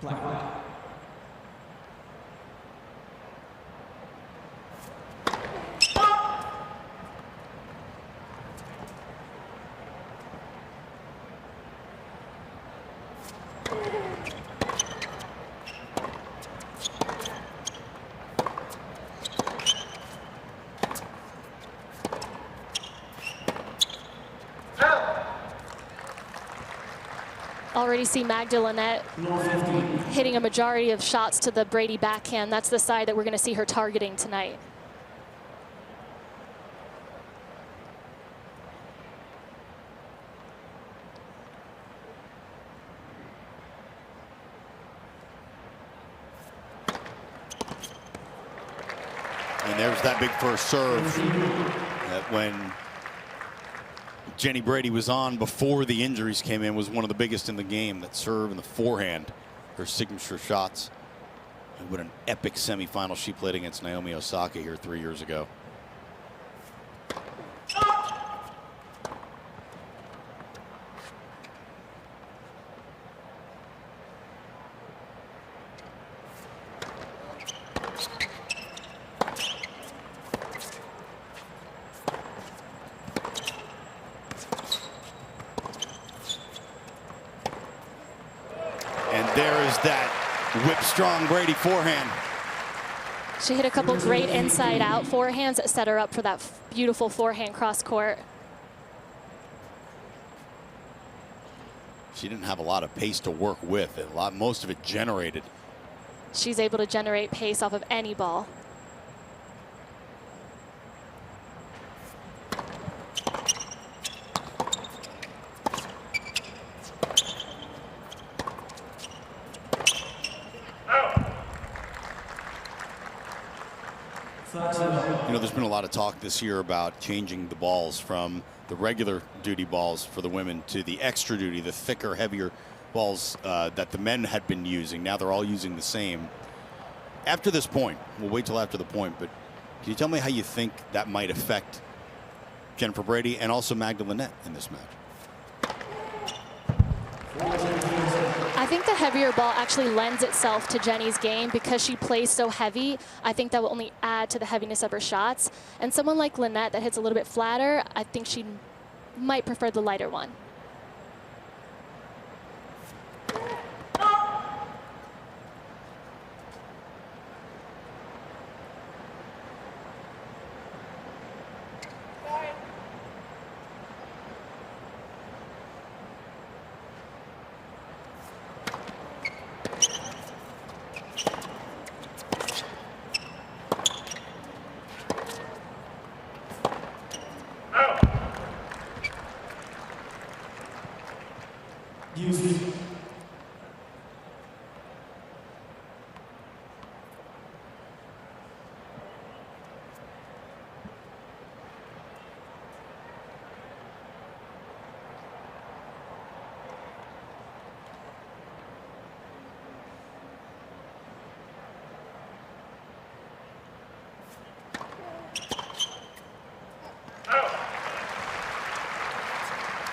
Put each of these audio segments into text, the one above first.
Black. Already see Magda Linette hitting a majority of shots to the Brady backhand. That's the side that we're going to see her targeting tonight. And there's that big first serve that when Jenny Brady was on before the injuries came in was one of the biggest in the game. That serve and the forehand, her signature shots. And what an epic semifinal she played against Naomi Osaka here 3 years ago. There is that whip-strong Brady forehand. She hit a couple great inside-out forehands that set her up for that beautiful forehand cross-court. She didn't have a lot of pace to work with. Most of it generated. She's able to generate pace off of any ball. You know, there's been a lot of talk this year about changing the balls from the regular duty balls for the women to the extra duty, the thicker, heavier balls that the men had been using. Now they're all using the same. After this point, we'll wait till after the point, but can you tell me how you think that might affect Jennifer Brady and also Magda Linette in this match? I think the heavier ball actually lends itself to Jenny's game because she plays so heavy. I think that will only add to the heaviness of her shots. And someone like Linette that hits a little bit flatter, I think she might prefer the lighter one.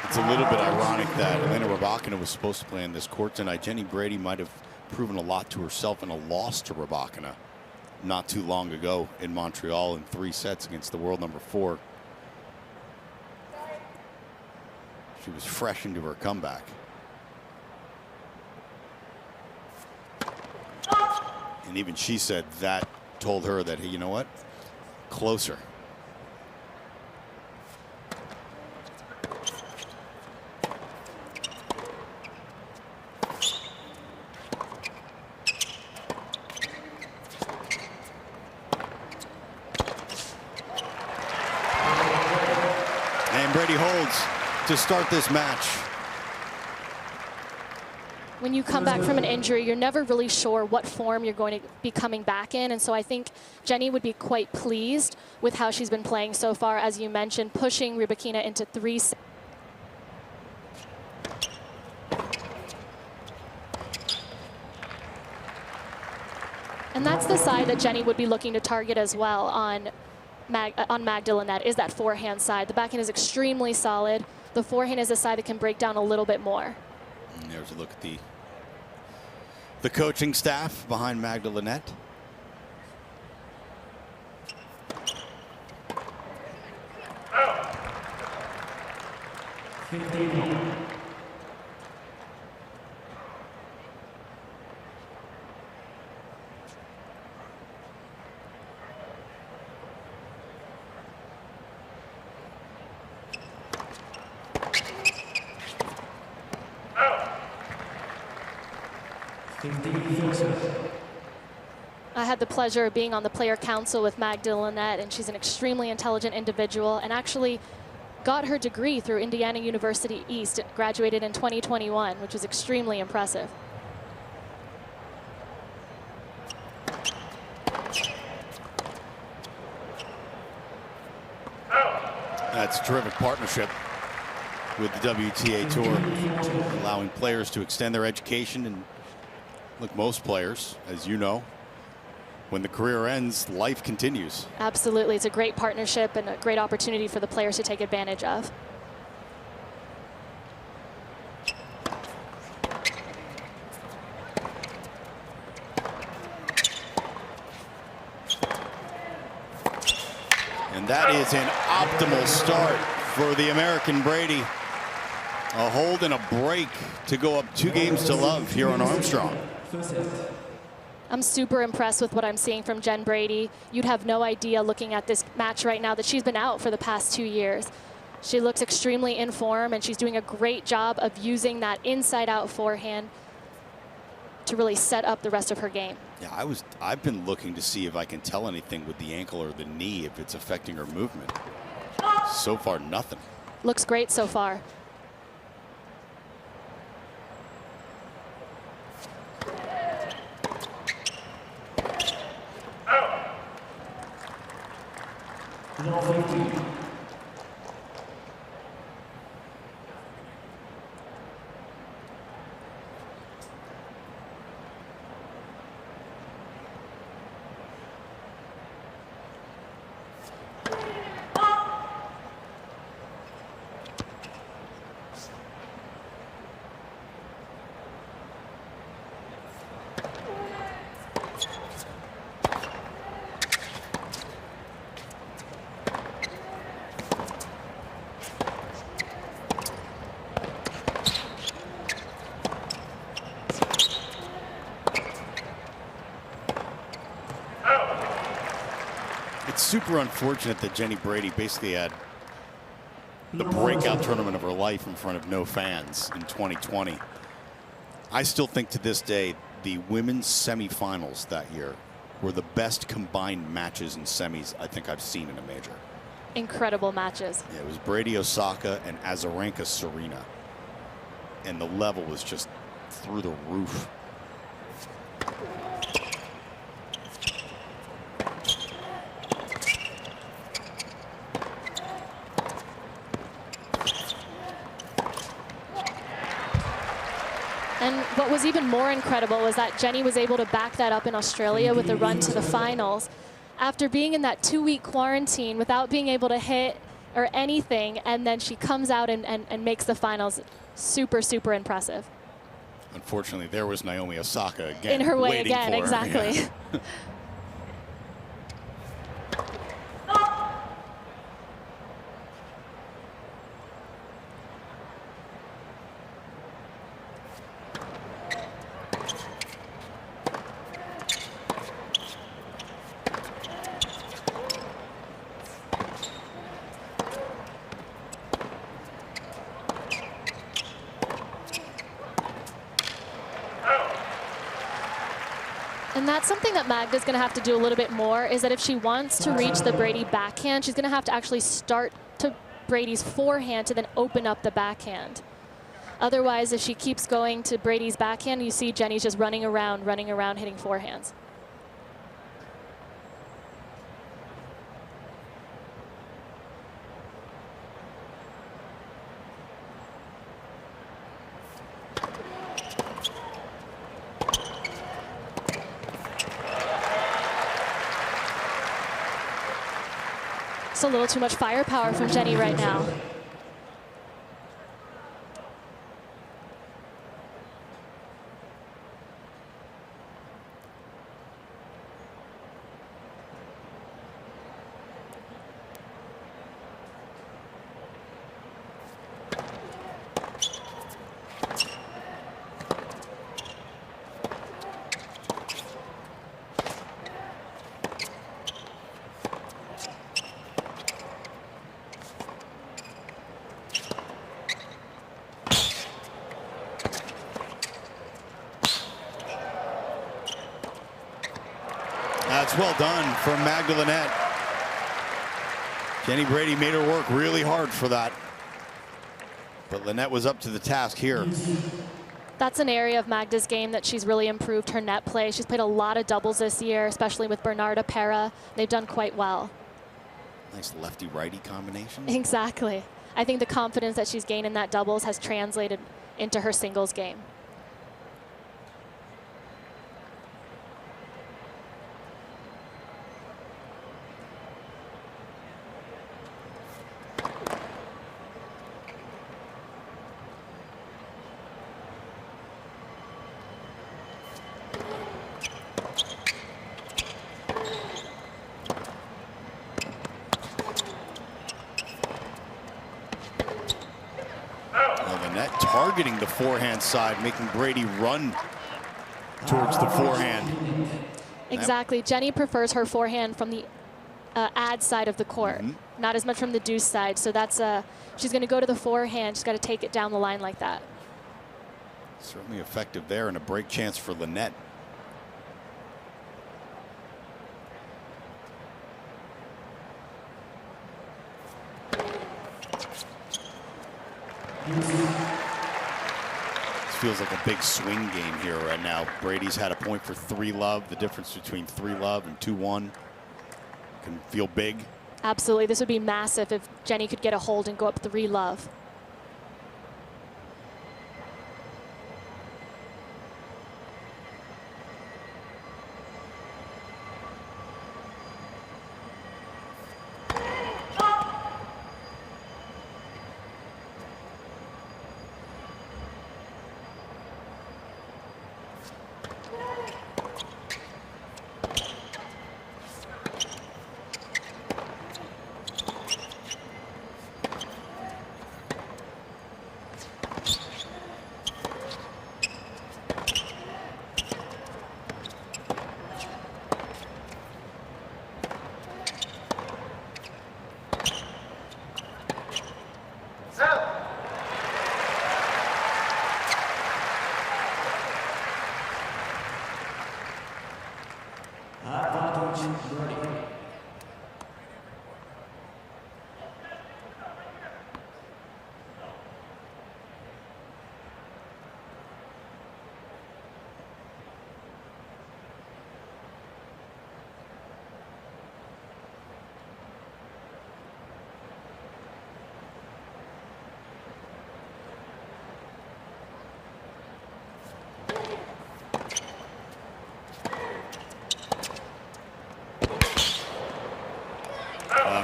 It's a little bit ironic that Elena Rybakina was supposed to play on this court tonight. Jenny Brady might have proven a lot to herself in a loss to Rybakina not too long ago in Montreal in 3 sets against the world number 4. She was fresh into her comeback. And even she said that told her that, hey, you know what? Closer. And Brady holds to start this match. When you come back from an injury, you're never really sure what form you're going to be coming back in. And so I think Jenny would be quite pleased with how she's been playing so far, as you mentioned, pushing Rybakina into 3 sets. And that's the side that Jenny would be looking to target as well on Magda Linette, is that forehand side. The backhand is extremely solid. The forehand is a side that can break down a little bit more. And there's a look at the the coaching staff behind Magda Linette. I had the pleasure of being on the player council with Magda Linette, and she's an extremely intelligent individual and actually got her degree through Indiana University East, graduated in 2021, which was extremely impressive. That's a terrific partnership with the WTA Tour, allowing players to extend their education. And look, most players, as you know, when the career ends, life continues. Absolutely. It's a great partnership and a great opportunity for the players to take advantage of. And that is an optimal start for the American Brady. A hold and a break to go up 2-0 here on Armstrong. I'm super impressed with what I'm seeing from Jen Brady. You'd have no idea looking at this match right now that she's been out for the past 2 years. She looks extremely in form, and she's doing a great job of using that inside-out forehand to really set up the rest of her game. Yeah, I've been looking to see if I can tell anything with the ankle or the knee, if it's affecting her movement. So far, nothing. Looks great so far. It's super unfortunate that Jenny Brady basically had the breakout tournament of her life in front of no fans in 2020. I still think to this day the women's semifinals that year were the best combined matches in semis I think I've seen in a major. Incredible matches. Yeah, it was Brady Osaka and Azarenka Serena, and the level was just through the roof. And what was even more incredible was that Jenny was able to back that up in Australia with a run to the finals after being in that 2-week quarantine without being able to hit or anything, and then she comes out and makes the finals. Super, super impressive. Unfortunately, there was Naomi Osaka again. In her way waiting again, for her. exactly. Yeah. And that's something that Magda's going to have to do a little bit more, is that if she wants to reach the Brady backhand, she's going to have to actually start to Brady's forehand to then open up the backhand. Otherwise, if she keeps going to Brady's backhand, you see Jenny's just running around, hitting forehands. It's a little too much firepower from Jenny right now. that's well done from Magda Linette. Jenny Brady made her work really hard for that. But Linette was up to the task here. That's an area of Magda's game that she's really improved her net play. She's played a lot of doubles this year, especially with Bernarda Pera. They've done quite well. Nice lefty-righty combination. Exactly. I think the confidence that she's gained in that doubles has translated into her singles game. Targeting the forehand side, making Brady run towards the forehand. Exactly. Jenny prefers her forehand from the ad side of the court, not as much from the deuce side. So that's she's going to go to the forehand. She's got to take it down the line like that. Certainly effective there, and a break chance for Linette. Feels like a big swing game here right now. Brady's had a point for 3-love. The difference between 3-love and 2-1 can feel big. Absolutely. This would be massive if Jenny could get a hold and go up 3-love.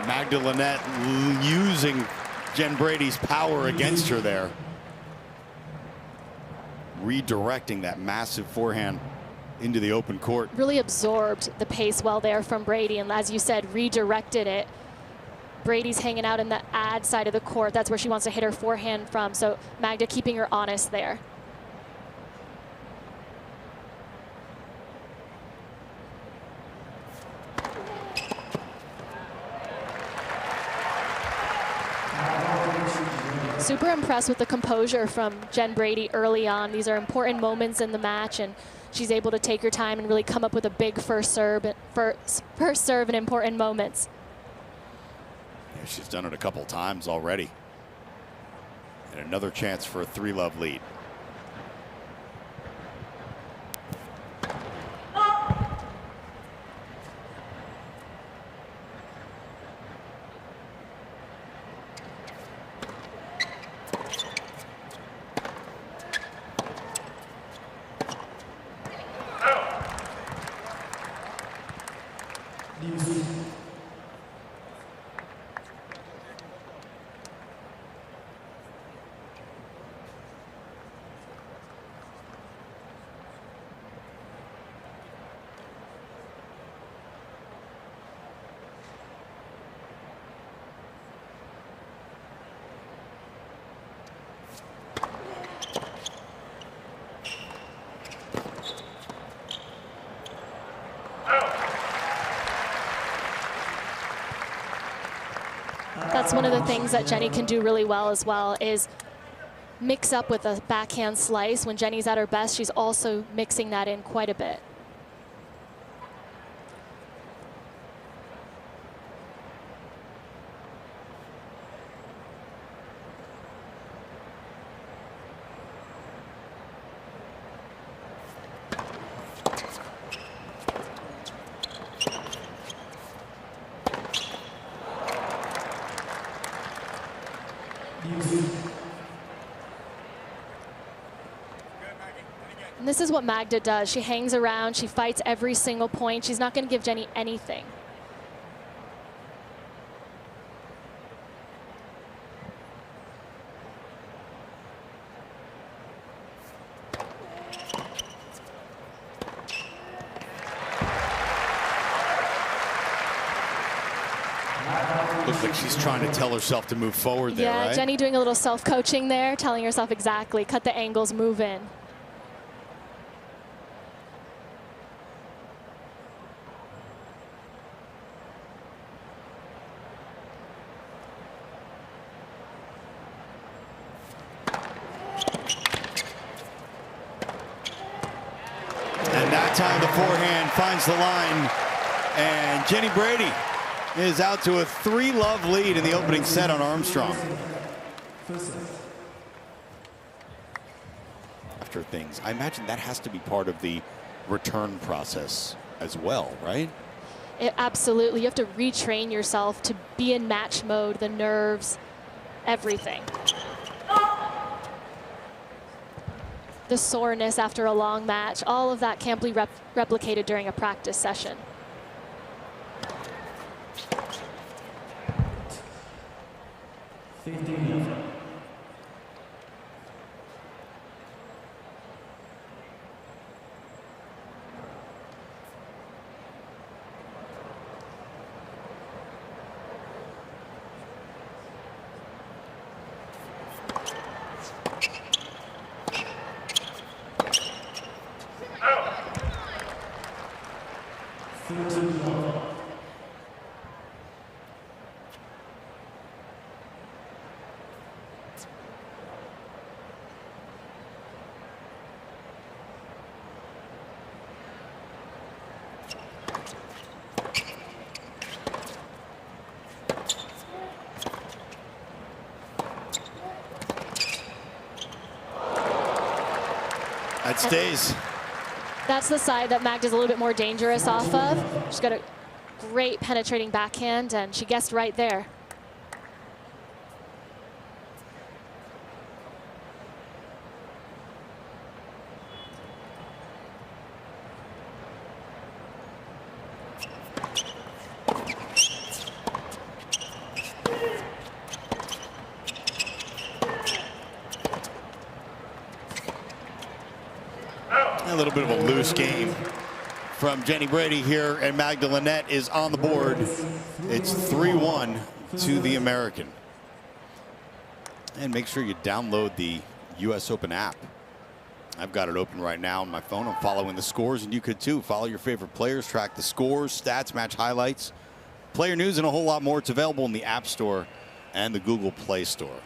Magda Linette using Jen Brady's power against her there. Redirecting that massive forehand into the open court. Really absorbed the pace well there from Brady, and as you said, redirected it. Brady's hanging out in the ad side of the court. That's where she wants to hit her forehand from, so Magda keeping her honest there. Super impressed with the composure from Jen Brady early on. These are important moments in the match, and she's able to take her time and really come up with a big first serve in important moments. Yeah, she's done it a couple times already. And another chance for a 3-love lead. That's one of the things that Jenny can do really well as well, is mix up with a backhand slice. When Jenny's at her best, she's also mixing that in quite a bit. And this is what Magda does. She hangs around. She fights every single point. She's not going to give Jenny anything. Looks like she's trying to tell herself to move forward there, yeah, right? Jenny doing a little self-coaching there, telling herself exactly, cut the angles, move in. And that time the forehand finds the line, and Jenny Brady is out to a 3-love lead in the opening set on Armstrong. After things, I imagine that has to be part of the return process as well, right? Absolutely. You have to retrain yourself to be in match mode, the nerves, everything. The soreness after a long match, all of that can't be replicated during a practice session. That stays. That's the side that Magda's a little bit more dangerous off of. She's got a great penetrating backhand, and she guessed right there. A little bit of a loose game from Jenny Brady here, and Magda Linette is on the board. It's 3-1 to the American. And make sure you download the US Open app. I've got it open right now on my phone. I'm following the scores, and you could too. Follow your favorite players, track the scores, stats, match highlights, player news, and a whole lot more. It's available in the App Store and the Google Play Store.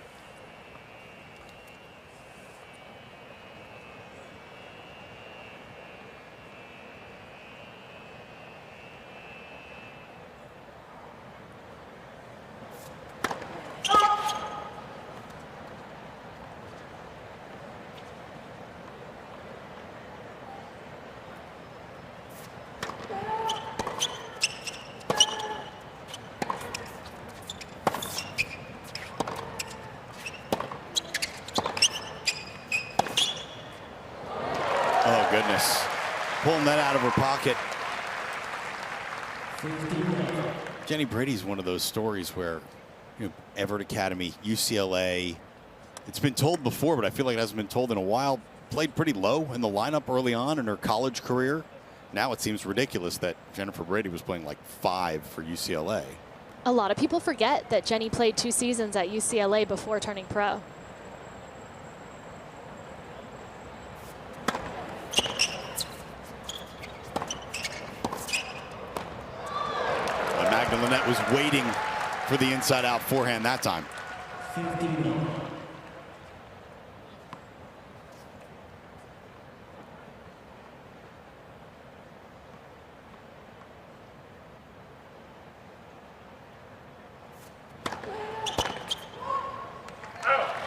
Oh, goodness. Pulling that out of her pocket. Jenny Brady's one of those stories where, you know, Everett Academy, UCLA, it's been told before, but I feel like it hasn't been told in a while. Played pretty low in the lineup early on in her college career. Now it seems ridiculous that Jennifer Brady was playing like 5 for UCLA. A lot of people forget that Jenny played 2 seasons at UCLA before turning pro. Magda Linette was waiting for the inside-out forehand that time.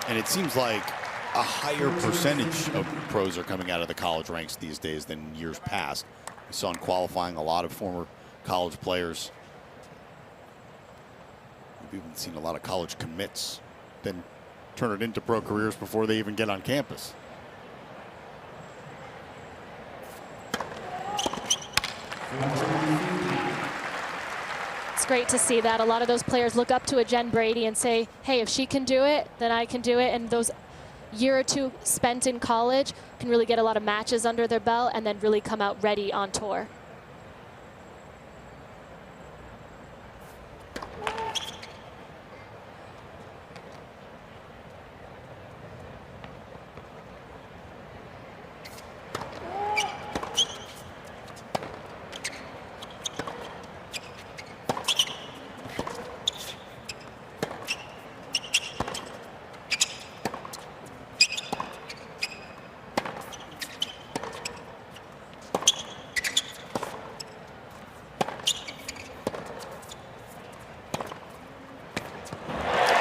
And it seems like a higher percentage of pros are coming out of the college ranks these days than years past. We saw in qualifying a lot of former college players. We've even seen a lot of college commits then turn it into pro careers before they even get on campus. It's great to see that. A lot of those players look up to a Jen Brady and say, hey, if she can do it, then I can do it. And those year or two spent in college can really get a lot of matches under their belt and then really come out ready on tour.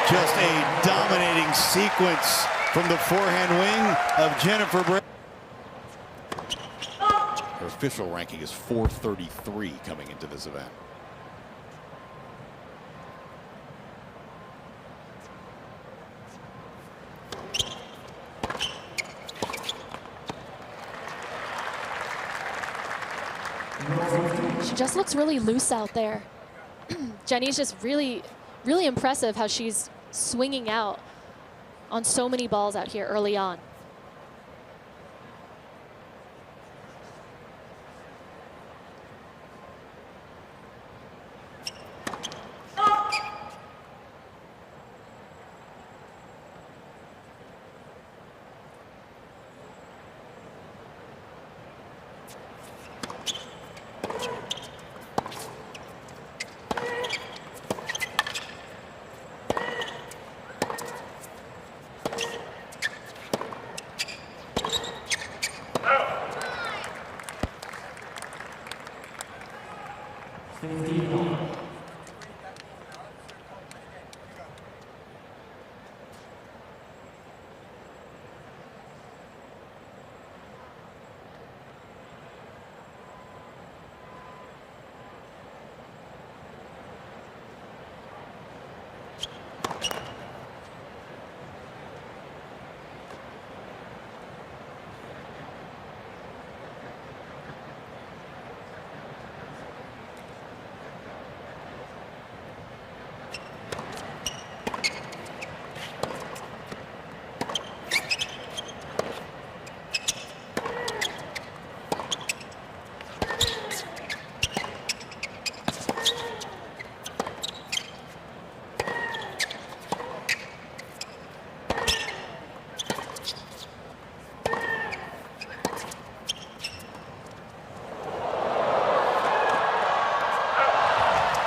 Just a dominating sequence from the forehand wing of Jennifer Brady. Her official ranking is 433 coming into this event. She just looks really loose out there. Jenny's just really impressive how she's swinging out on so many balls out here early on.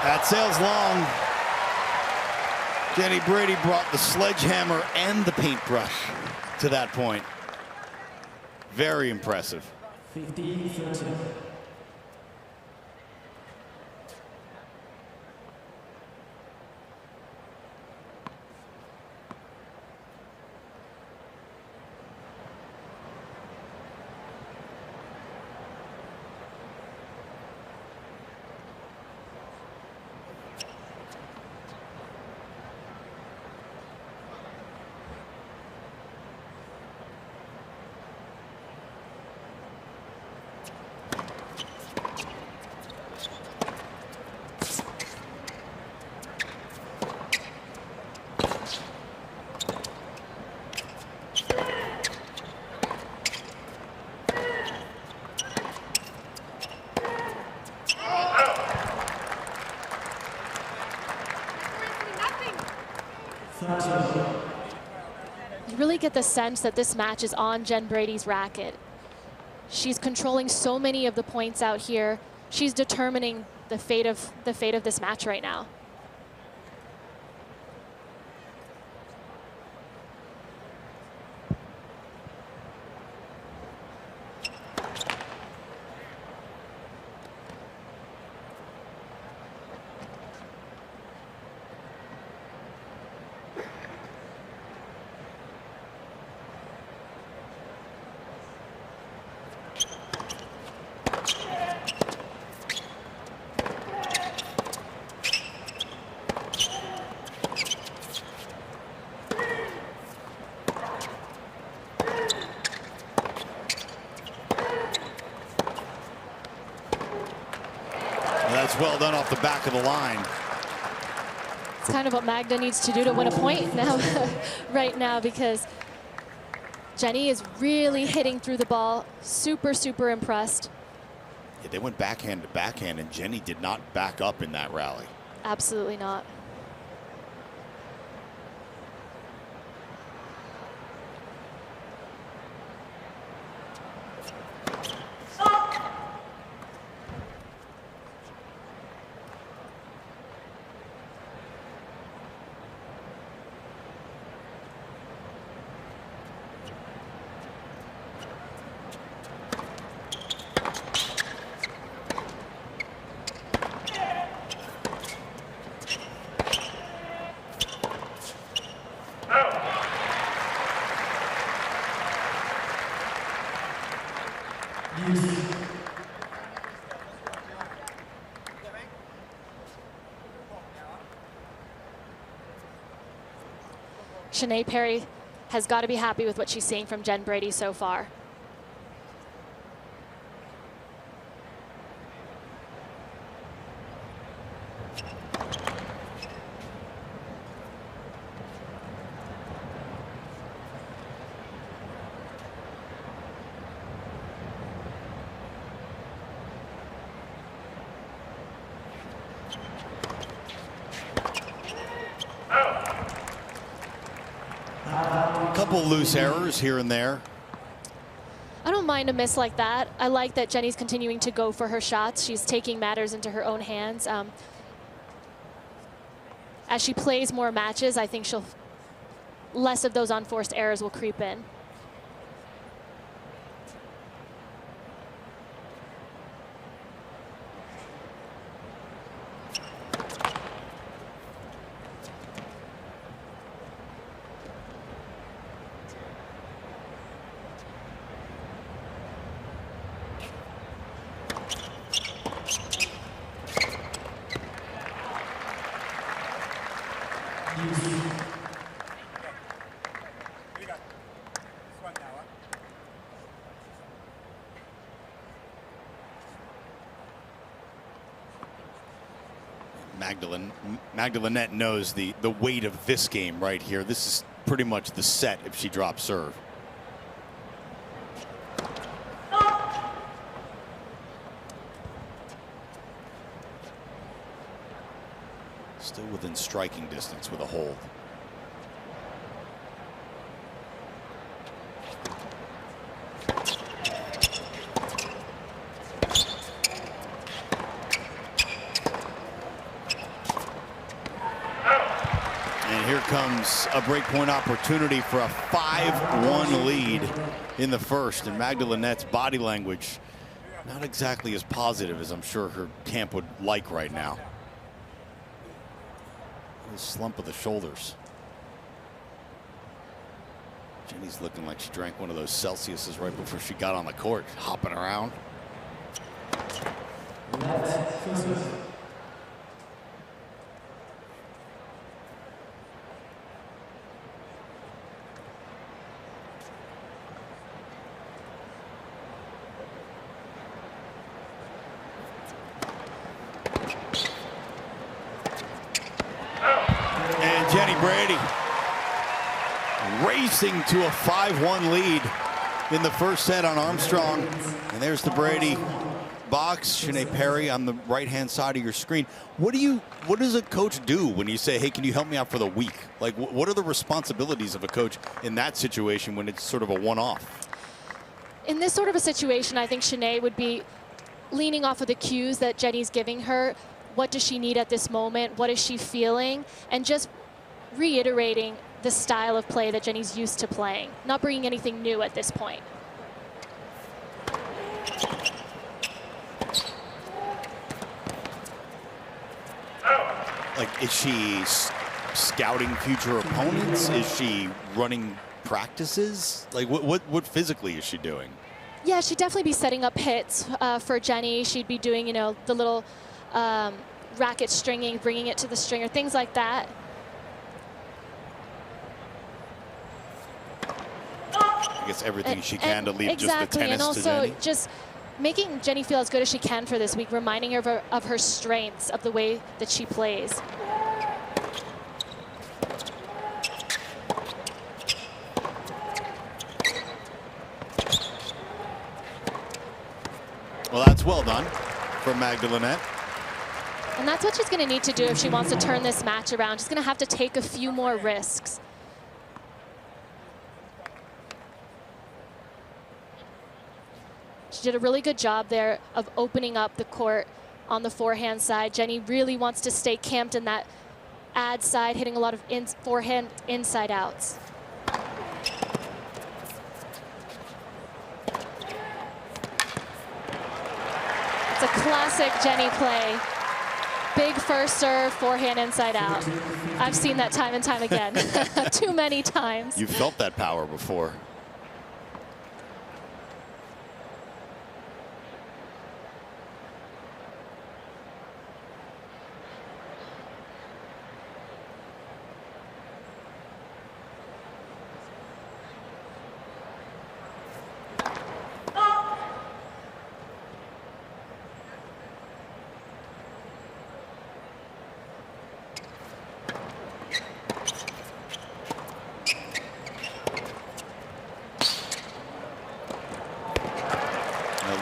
That sails long. Jenny Brady brought the sledgehammer and the paintbrush to that point. Very impressive. 15-13. You really get the sense that this match is on Jen Brady's racket. She's controlling so many of the points out here. She's determining the fate of this match right now. well done off the back of the line. It's kind of what Magda needs to do to win a point now, right now, because Jenny is really hitting through the ball. Super, super impressed. Yeah, they went backhand to backhand, and Jenny did not back up in that rally. Absolutely not. Sinead Perry has got to be happy with what she's seeing from Jen Brady so far. Couple loose errors here and there. I don't mind a miss like that. I like that Jenny's continuing to go for her shots. She's taking matters into her own hands. As she plays more matches, I think less of those unforced errors will creep in. Magda Linette knows the weight of this game right here. This is pretty much the set if she drops serve. Still within striking distance with a hold. Comes a breakpoint opportunity for a 5-1 lead in the first, and Magda Linette's body language not exactly as positive as I'm sure her camp would like right now. A slump of the shoulders. Jenny's looking like she drank one of those Celsiuses right before she got on the court, hopping around. Jenny Brady racing to a 5-1 lead in the first set on Armstrong. And there's the Brady box. Sinead Perry on the right-hand side of your screen. What does a coach do when you say, hey, can you help me out for the week? Like, what are the responsibilities of a coach in that situation when it's sort of a one-off? In this sort of a situation, I think Sinead would be leaning off of the cues that Jenny's giving her. What does she need at this moment? What is she feeling? And just reiterating the style of play that Jenny's used to playing, not bringing anything new at this point. Like, is she scouting future opponents? Is she running practices? Like, what physically is she doing? Yeah, she'd definitely be setting up hits for Jenny. She'd be doing, you know, the little racket stringing, bringing it to the stringer, things like that. I guess everything she can to leave exactly, just the tennis and also to Jenny. just making Jenny feel as good as she can for this week, reminding her of her strengths, of the way that she plays. Well, that's well done from Magda Linette. And that's what she's going to need to do if she wants to turn this match around. She's going to have to take a few more risks. She did a really good job there of opening up the court on the forehand side. Jenny really wants to stay camped in that ad side, hitting a lot of forehand inside outs. It's a classic Jenny play. Big first serve, forehand inside out. I've seen that time and time again. Too many times. You felt that power before.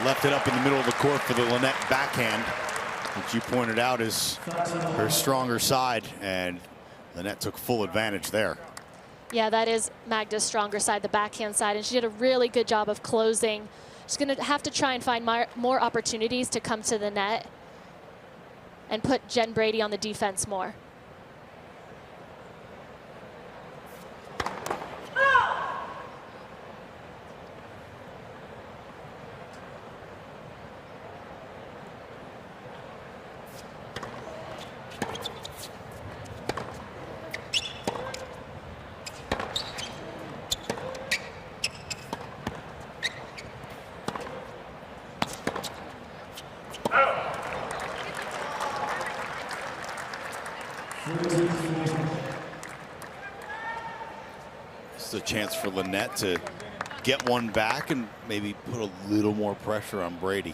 Left it up in the middle of the court for the Linette backhand, which you pointed out is her stronger side, and Linette took full advantage there. Yeah, that is Magda's stronger side, the backhand side, and she did a really good job of closing. She's going to have to try and find more opportunities to come to the net and put Jen Brady on the defense more. This is a chance for Linette to get one back and maybe put a little more pressure on Brady.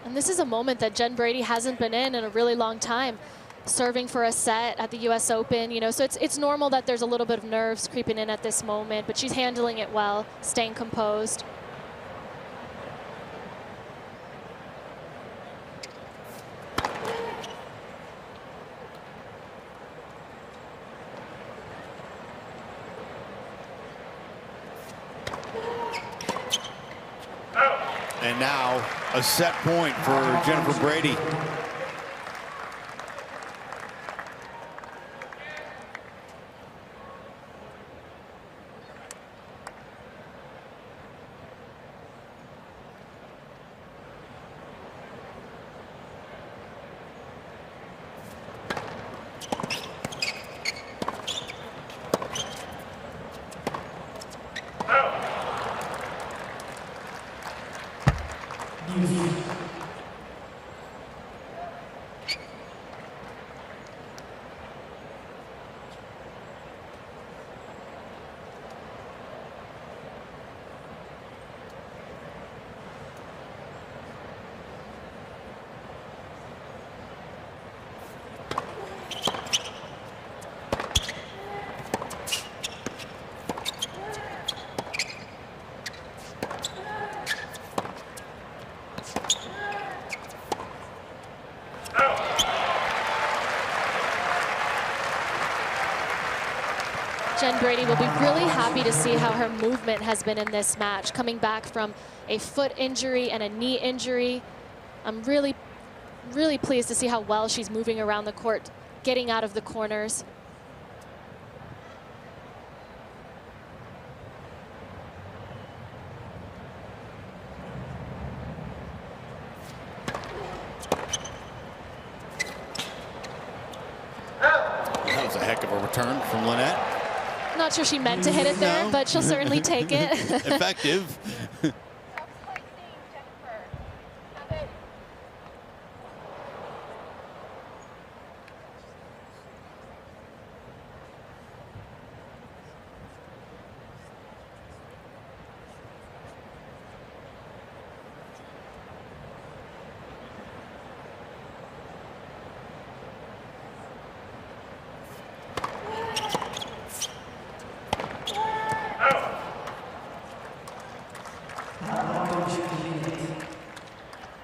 And this is a moment that Jen Brady hasn't been in a really long time, serving for a set at the US Open, you know, so it's normal that there's a little bit of nerves creeping in at this moment, but she's handling it well, staying composed. And now a set point for Jennifer Brady. Jen Brady will be really happy to see how her movement has been in this match, coming back from a foot injury and a knee injury. I'm really pleased to see how well she's moving around the court, getting out of the corners. was a heck of a return from Linette. Not sure she meant to hit it there, No. but she'll certainly take it. Effective.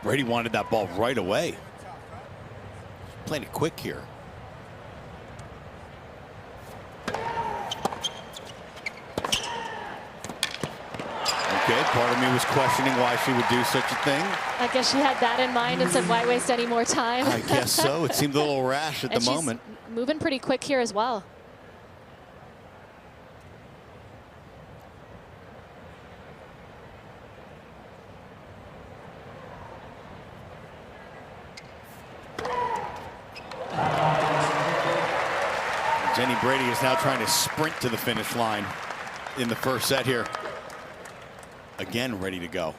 Brady wanted that ball right away. Playing it quick here. Okay, part of me was questioning why she would do such a thing. I guess she had that in mind and said, why waste any more time? I guess so. It seemed a little rash at the moment. Moving pretty quick here as well. Jenny Brady is now trying to sprint to the finish line in the first set here. Again, ready to go.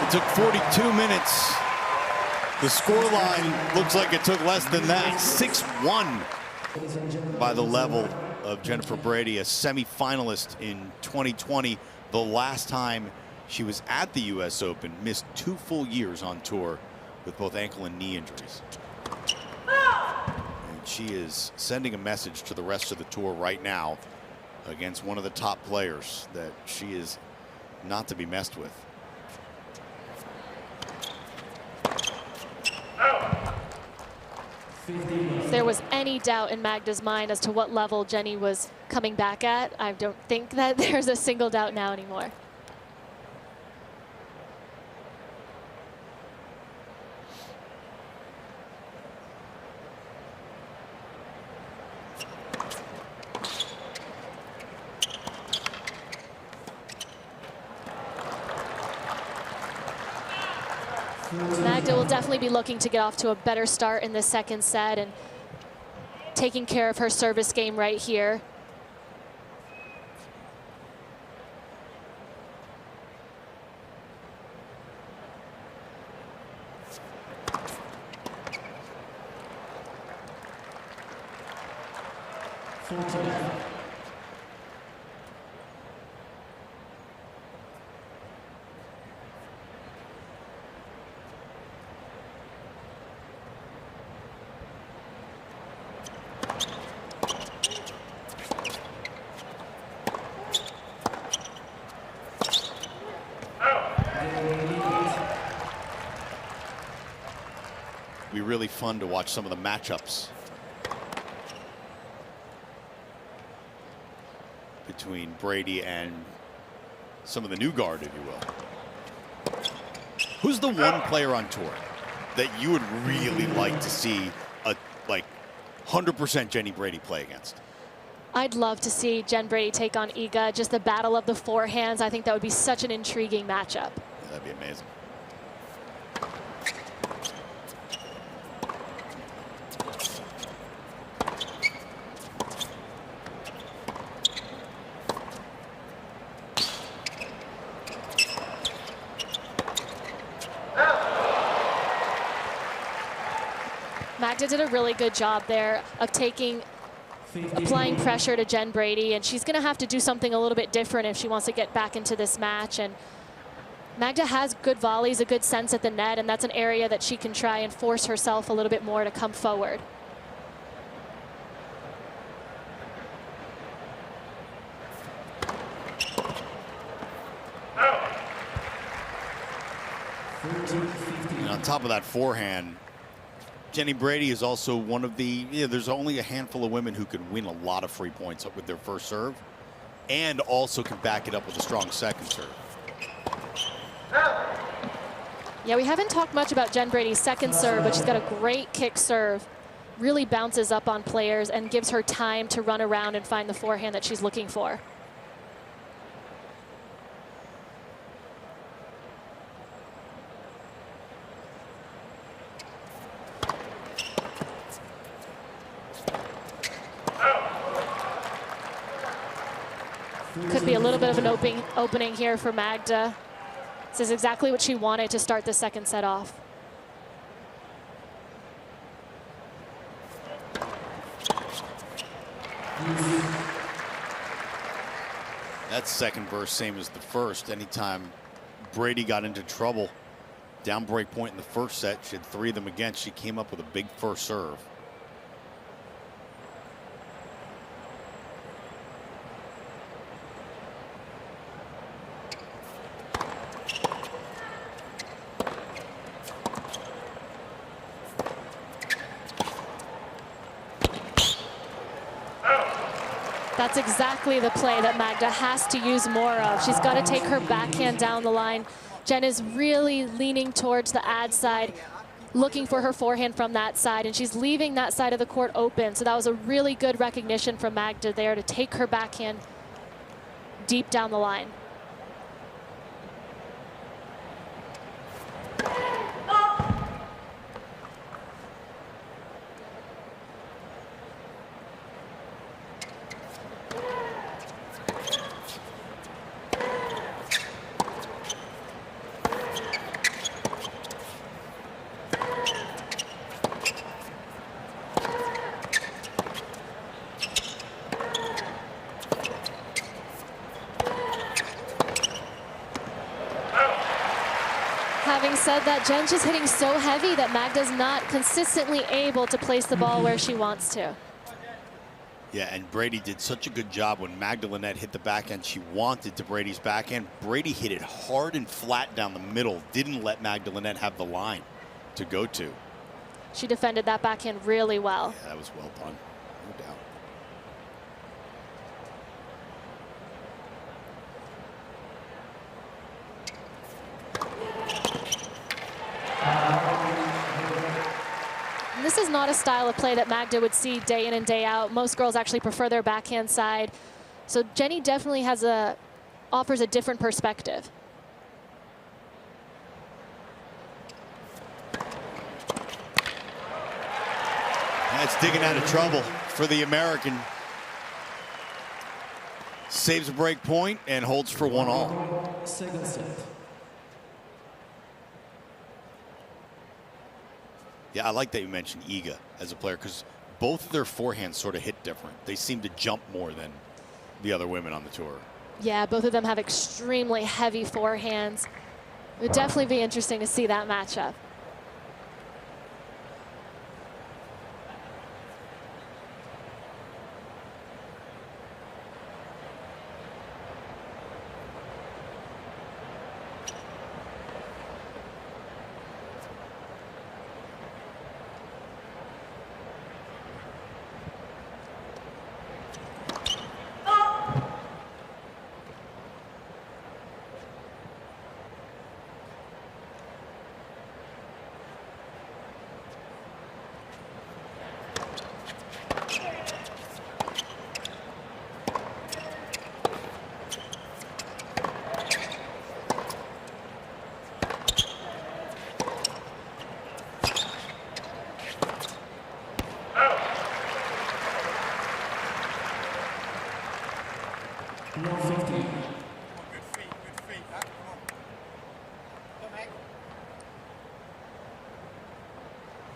It took 42 minutes. The scoreline looks like it took less than that. 6-1 by the level of Jennifer Brady, a semifinalist in 2020. The last time she was at the US Open, missed 2 full years on tour with both ankle and knee injuries. And she is sending a message to the rest of the tour right now against one of the top players that she is not to be messed with. If there was any doubt in Magda's mind as to what level Jenny was coming back at, I don't think that there's a single doubt now anymore. Magda will definitely be looking to get off to a better start in the second set and taking care of her service game right here. Be really fun to watch some of the matchups between Brady and some of the new guard, if you will. Who's the one player on tour that you would really like to see a 100% Jenny Brady play against? I'd love to see Jen Brady take on Iga, just the battle of the forehands. I think that would be such an intriguing matchup. Yeah, that'd be amazing. Magda did a really good job there of applying pressure to Jen Brady, and she's going to have to do something a little bit different if she wants to get back into this match. And Magda has good volleys, a good sense at the net, and that's an area that she can try and force herself a little bit more to come forward. And on top of that forehand, Jenny Brady is also one of the, there's only a handful of women who can win a lot of free points with their first serve and also can back it up with a strong second serve. Yeah, we haven't talked much about Jen Brady's second serve, but she's got a great kick serve. Really bounces up on players and gives her time to run around and find the forehand that she's looking for. Could be a little bit of an opening here for Magda. This is exactly what she wanted to start the second set off. That second verse, same as the first. Anytime Brady got into trouble, down break point in the first set, she had 3 of them again. She came up with a big first serve. That's exactly the play that Magda has to use more of. She's got to take her backhand down the line. Jen is really leaning towards the ad side, looking for her forehand from that side, and she's leaving that side of the court open. So that was a really good recognition from Magda there to take her backhand deep down the line. Having said that, Jen's just hitting so heavy that Magda's not consistently able to place the ball where she wants to. Yeah, and Brady did such a good job when Magda Linette hit the backhand she wanted to Brady's backhand. Brady hit it hard and flat down the middle, didn't let Magda Linette have the line to go to. She defended that backhand really well. Yeah, that was well done, no doubt. And this is not a style of play that Magda would see day in and day out. Most girls actually prefer their backhand side. So Jenny definitely offers a different perspective. That's digging out of trouble for the American. Saves a break point and holds for 1-all. Second set. Yeah, I like that you mentioned Iga as a player because both of their forehands sort of hit different. They seem to jump more than the other women on the tour. Yeah, both of them have extremely heavy forehands. It would definitely be interesting to see that matchup.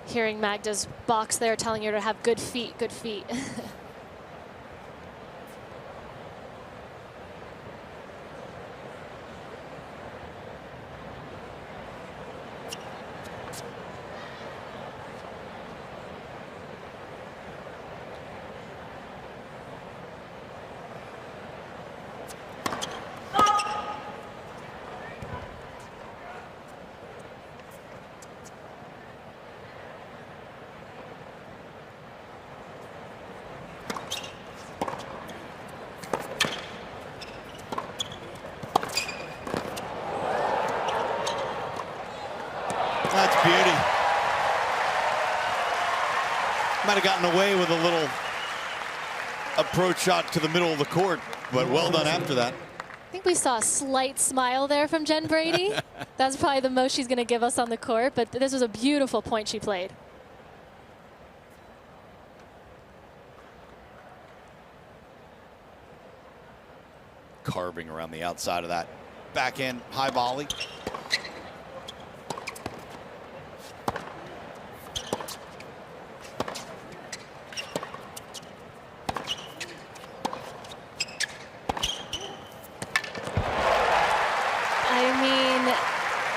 Hearing Magda's box there telling her to have good feet, good feet. That's beauty. Might have gotten away with a little approach shot to the middle of the court, but well done after that. I think we saw a slight smile there from Jen Brady. That's probably the most she's going to give us on the court, but this was a beautiful point she played. carving around the outside of that backhand high volley.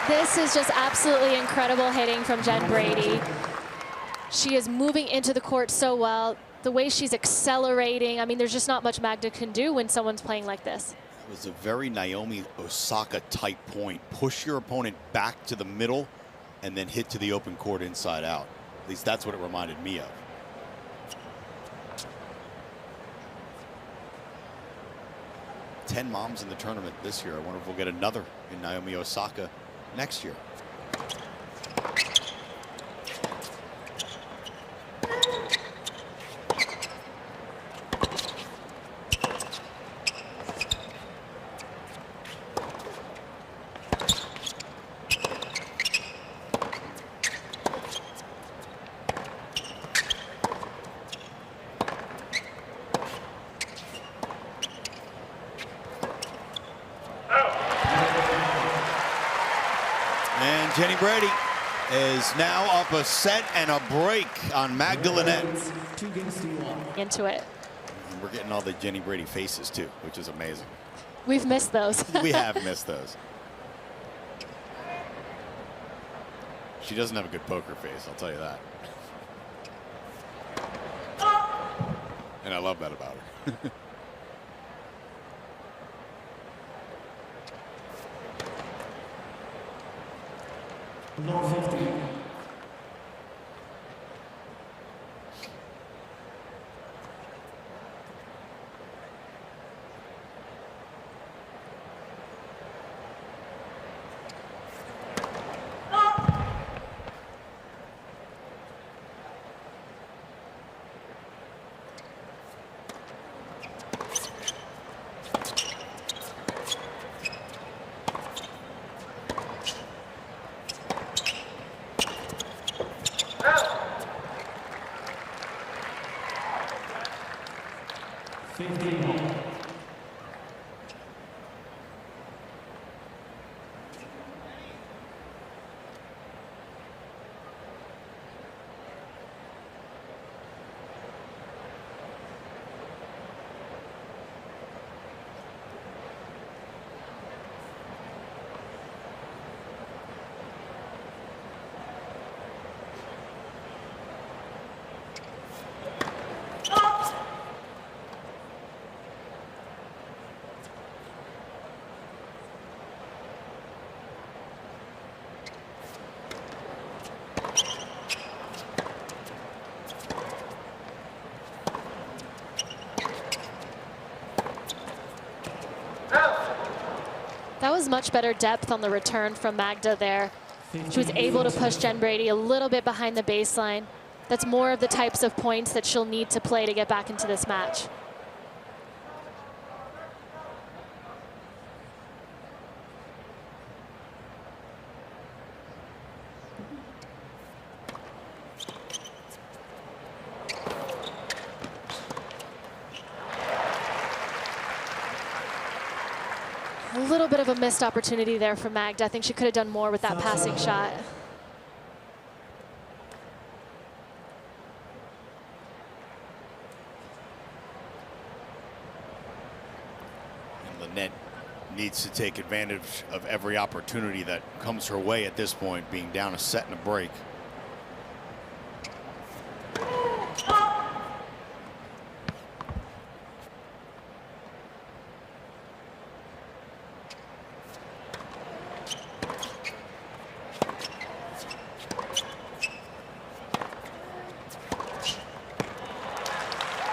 This is just absolutely incredible hitting from Jen Brady. She is moving into the court so well. The way she's accelerating, I mean, there's just not much Magda can do when someone's playing like this. It was a very Naomi Osaka type point. Push your opponent back to the middle and then hit to the open court inside out. At least that's what it reminded me of. Ten moms in the tournament this year. I wonder if we'll get another in Naomi Osaka next year. Jenny Brady is now up a set and a break on Magda Linette. Into it. And we're getting all the Jenny Brady faces too, which is amazing. We've missed those. We have missed those. She doesn't have a good poker face, I'll tell you that. And I love that about her. Number 50. That was much better depth on the return from Magda there. She was able to push Jen Brady a little bit behind the baseline. That's more of the types of points that she'll need to play to get back into this match. A little bit of a missed opportunity there for Magda. I think she could have done more with that passing shot. And Linette needs to take advantage of every opportunity that comes her way at this point, being down a set and a break.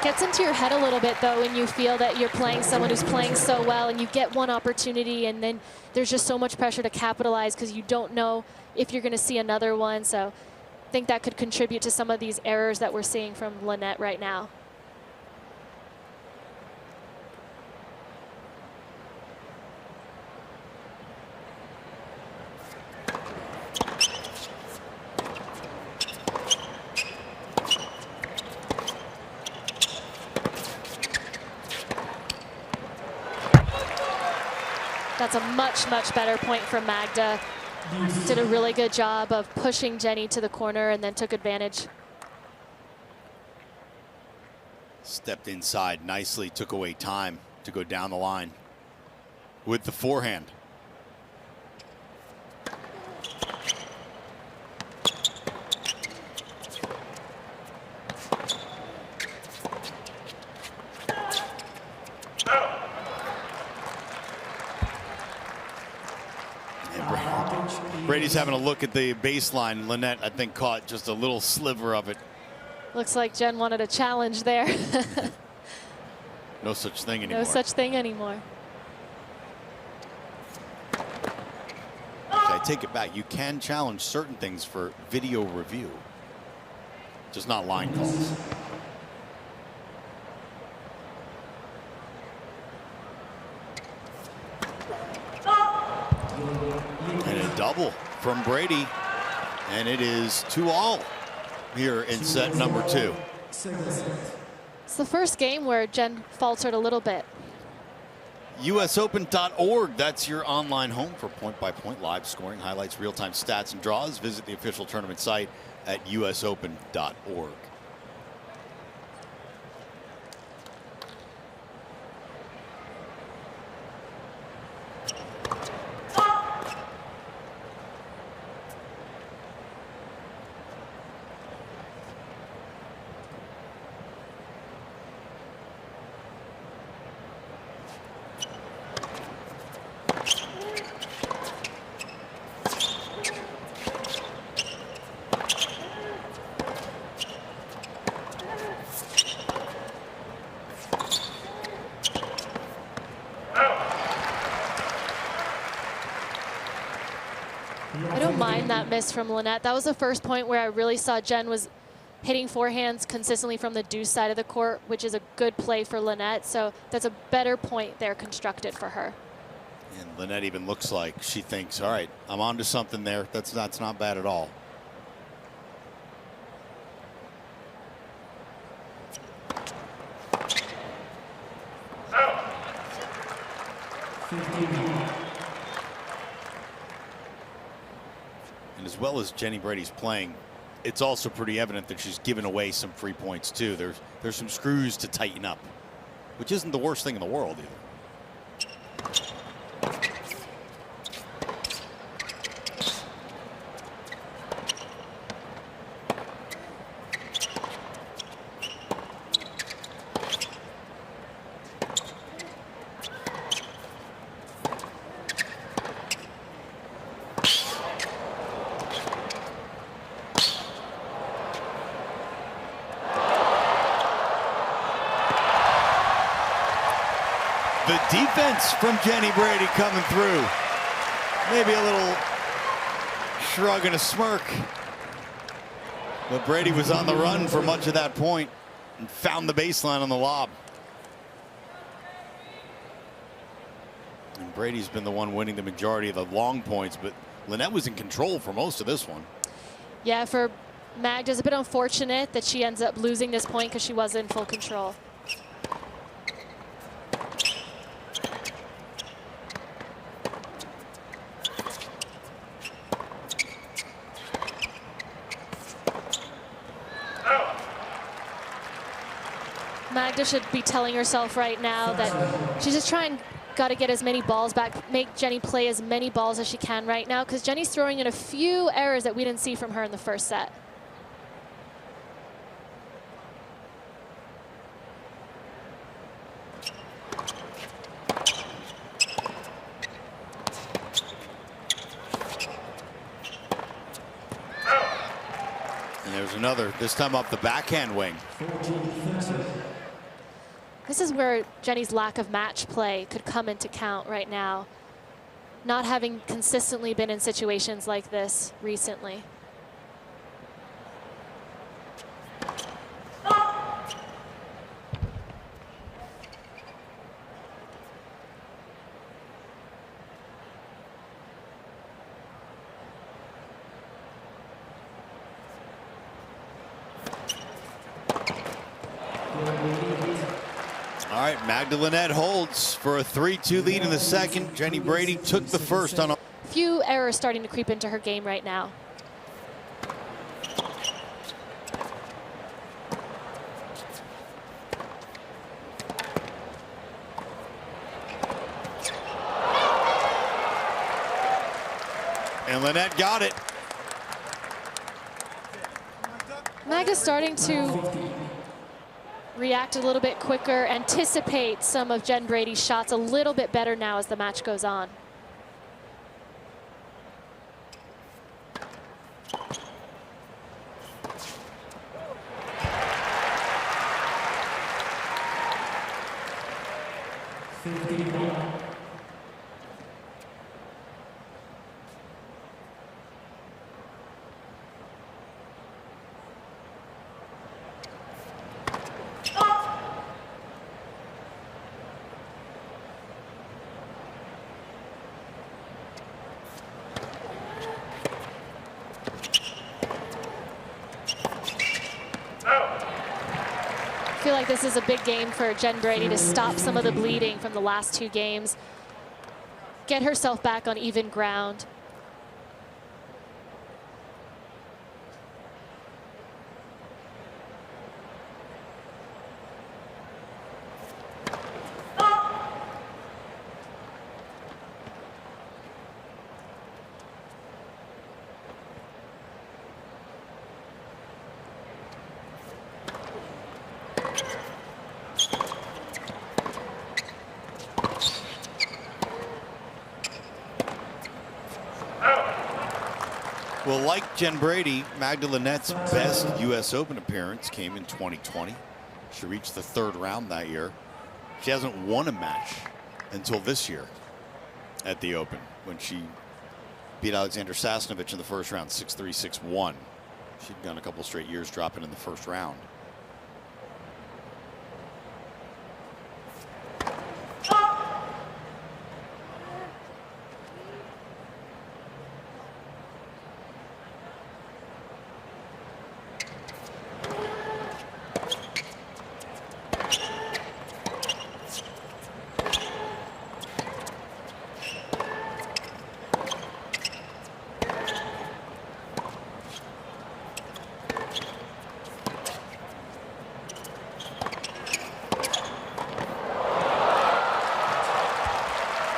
Gets into your head a little bit, though, when you feel that you're playing someone who's playing so well and you get one opportunity and then there's just so much pressure to capitalize because you don't know if you're going to see another one. So I think that could contribute to some of these errors that we're seeing from Linette right now. That's a much, much better point from Magda. Did a really good job of pushing Jenny to the corner and then took advantage. Stepped inside nicely, took away time to go down the line with the forehand. Brady's having a look at the baseline. Linette, I think, caught just a little sliver of it. Looks like Jen wanted a challenge there. No such thing anymore. No such thing anymore. I take it back. You can challenge certain things for video review, just not line calls. And a double from Brady, and it is 2-all here in set number 2. It's the first game where Jen faltered a little bit. USOpen.org, that's your online home for point-by-point live scoring, highlights, real-time stats, and draws. Visit the official tournament site at USOpen.org. I don't mind that miss from Linette. That was the first point where I really saw Jen was hitting forehands consistently from the deuce side of the court, which is a good play for Linette. So that's a better point there constructed for her. And Linette even looks like she thinks, all right, I'm onto something there. That's not bad at all. And as well as Jenny Brady's playing, it's also pretty evident that she's given away some free points too. There's some screws to tighten up, which isn't the worst thing in the world either. The defense from Jenny Brady coming through. Maybe a little shrug and a smirk. But Brady was on the run for much of that point and found the baseline on the lob. And Brady's been the one winning the majority of the long points, but Linette was in control for most of this one. Yeah, for Magda, it's a bit unfortunate that she ends up losing this point because she was in full control. Magda should be telling herself right now that she's just got to get as many balls back, make Jenny play as many balls as she can right now, because Jenny's throwing in a few errors that we didn't see from her in the first set. And there's another, this time up the backhand wing. This is where Jenny's lack of match play could come into count right now. Not having consistently been in situations like this recently. All right, Magda Linette holds for a 3-2 lead in the second. Jenny Brady took the first on a few errors starting to creep into her game right now. And Linette got it. Magda's starting to react a little bit quicker, anticipate some of Jen Brady's shots a little bit better now as the match goes on. I feel like this is a big game for Jen Brady to stop some of the bleeding from the last two games, get herself back on even ground. Well, like Jen Brady, Magda Linette's best U.S. Open appearance came in 2020. She reached the third round that year. She hasn't won a match until this year at the Open, when she beat Alexander Sasnovich in the first round, 6-3, 6-1. She'd gone a couple straight years dropping in the first round.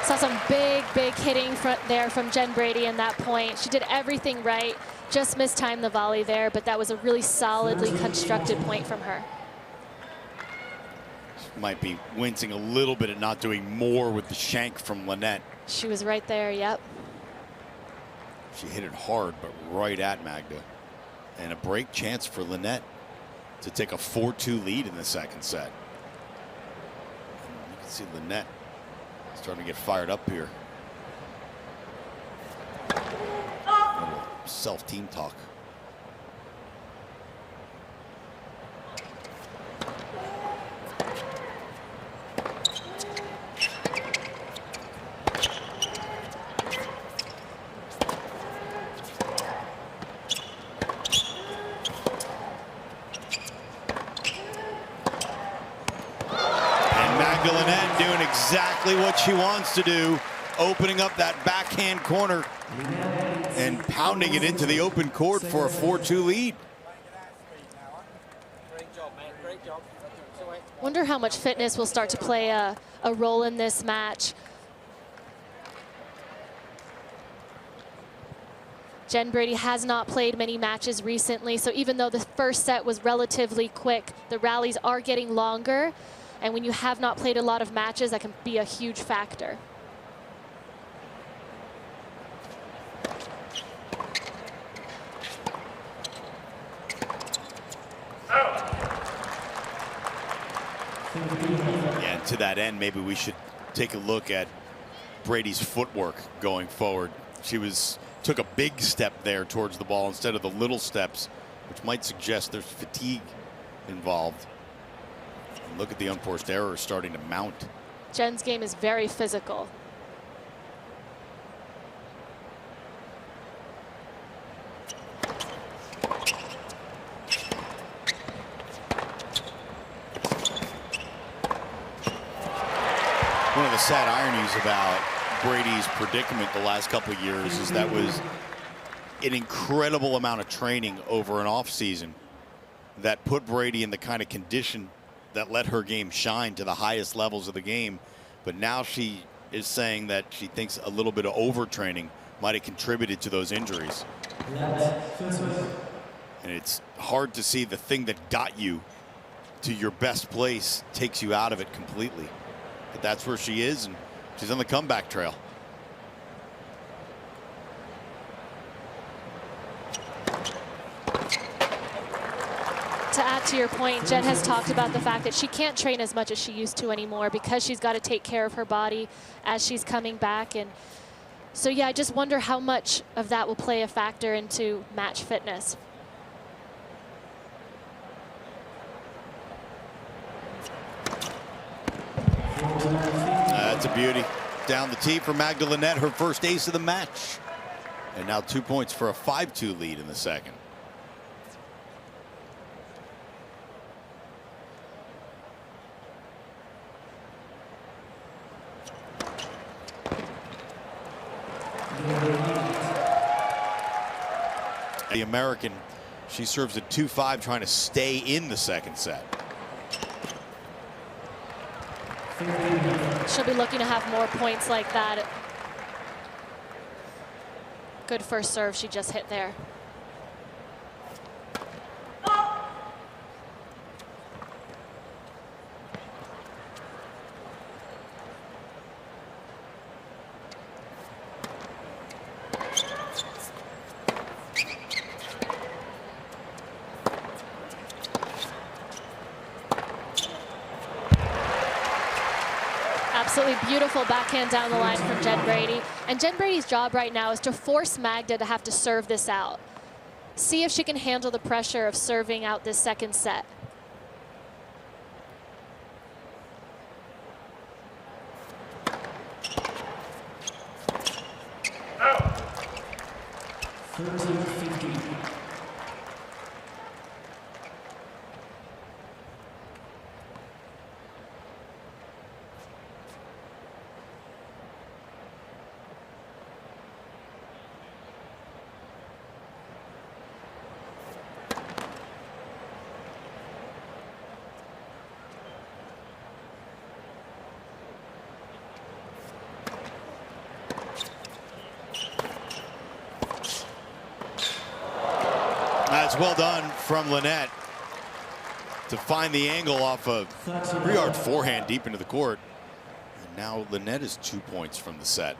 Saw some big hitting there from Jen Brady in that point. She did everything right, just mistimed the volley there, but that was a really solidly constructed point from her. Might be wincing a little bit at not doing more with the shank from Linette. She was right there, yep. She hit it hard, but right at Magda. And a break chance for Linette to take a 4-2 lead in the second set. And you can see Linette starting to get fired up here. Self-team talk. Magda Linette doing exactly what she wants to do, opening up that backhand corner and pounding it into the open court for a 4-2 lead. Wonder how much fitness will start to play a role in this match. Jen Brady has not played many matches recently, so even though the first set was relatively quick, the rallies are getting longer. And when you have not played a lot of matches, that can be a huge factor. Yeah, and to that end, maybe we should take a look at Brady's footwork going forward. She took a big step there towards the ball instead of the little steps, which might suggest there's fatigue involved. And look at the unforced error starting to mount. Jen's game is very physical. sad ironies about Brady's predicament the last couple of years is that was an incredible amount of training over an off season that put Brady in the kind of condition that let her game shine to the highest levels of the game. But now she is saying that she thinks a little bit of overtraining might have contributed to those injuries. And it's hard to see the thing that got you to your best place takes you out of it completely. But that's where she is, and she's on the comeback trail. To add to your point, Jen has talked about the fact that she can't train as much as she used to anymore because she's got to take care of her body as she's coming back. And so, yeah, I just wonder how much of that will play a factor into match fitness. That's a beauty. Down the tee for Magda Linette, her first ace of the match. And now 2 points for a 5-2 lead in the second. The American, she serves at 2-5, trying to stay in the second set. She'll be looking to have more points like that. Good first serve she just hit there. Absolutely beautiful backhand down the line from Jen Brady. And Jen Brady's job right now is to force Magda to have to serve this out. See if she can handle the pressure of serving out this second set. That's well done from Linette to find the angle off a 3-yard forehand deep into the court. And now Linette is 2 points from the set.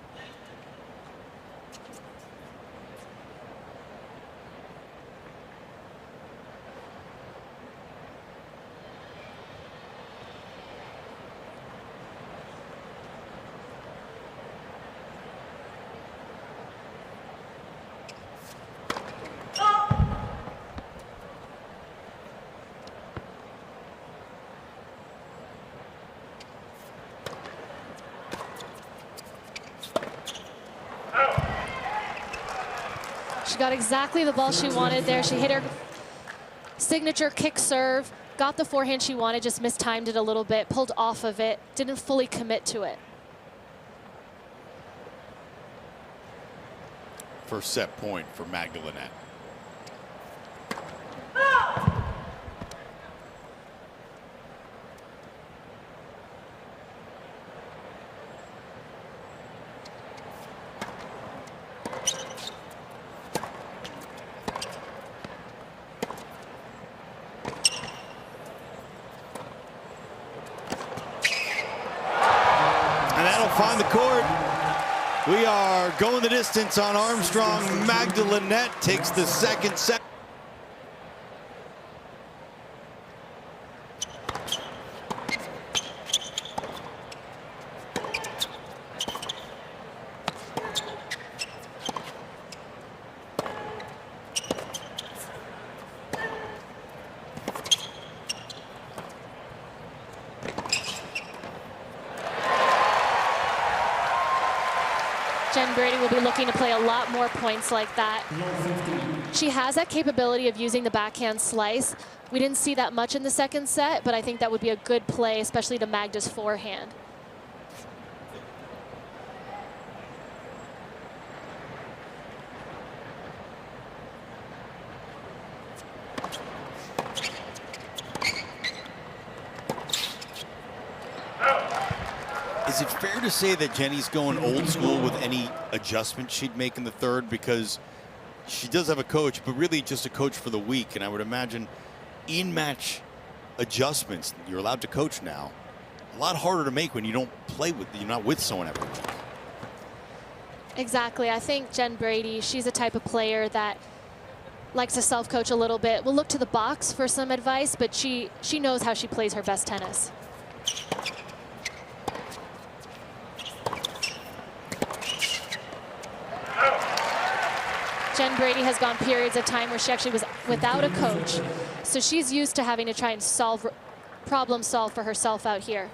She got exactly the ball she wanted there. She hit her signature kick serve, got the forehand she wanted, just mistimed it a little bit, pulled off of it, didn't fully commit to it. First set point for Magda Linette. Find the court. We are going the distance on Armstrong. Magda Linette takes the second set. Jen Brady will be looking to play a lot more points like that. She has that capability of using the backhand slice. We didn't see that much in the second set, but I think that would be a good play, especially to Magda's forehand. Is it fair to say that Jenny's going old school with any adjustment she'd make in the third? Because she does have a coach, but really just a coach for the week. And I would imagine in-match adjustments, you're allowed to coach now, a lot harder to make when you don't play with, you're not with someone every week. Exactly. I think Jen Brady, she's the type of player that likes to self-coach a little bit. Will look to the box for some advice, but she knows how she plays her best tennis. Jen Brady has gone periods of time where she actually was without a coach. So she's used to having to try and problem solve for herself out here.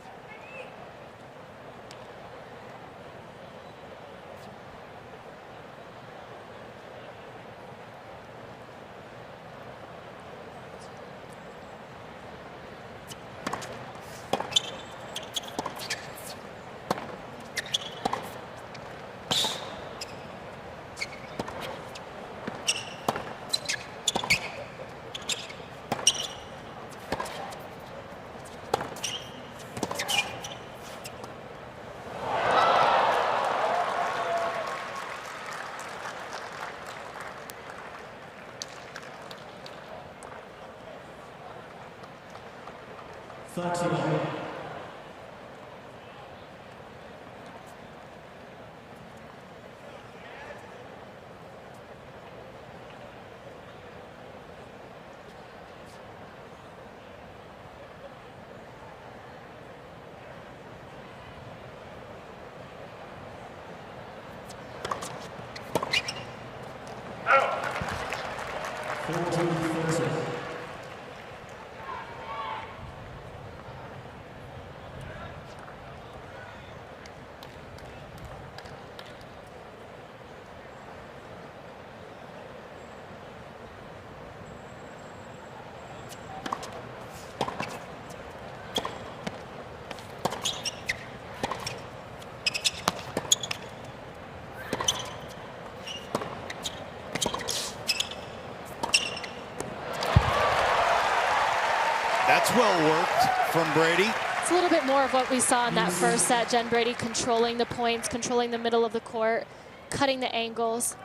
That's well worked from Brady. It's a little bit more of what we saw in that first set. Jen Brady controlling the points, controlling the middle of the court, cutting the angles.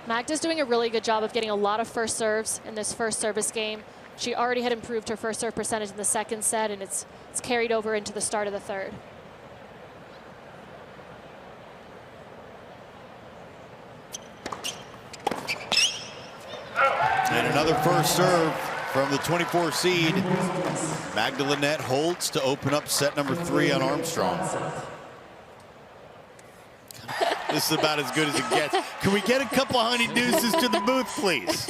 Magda's doing a really good job of getting a lot of first serves in this first service game. She already had improved her first serve percentage in the second set, and it's carried over into the start of the third. And another first serve from the 24 seed. Magda Linette holds to open up set number 3 on Armstrong. This is about as good as it gets. Can we get a couple of honey deuces to the booth, please?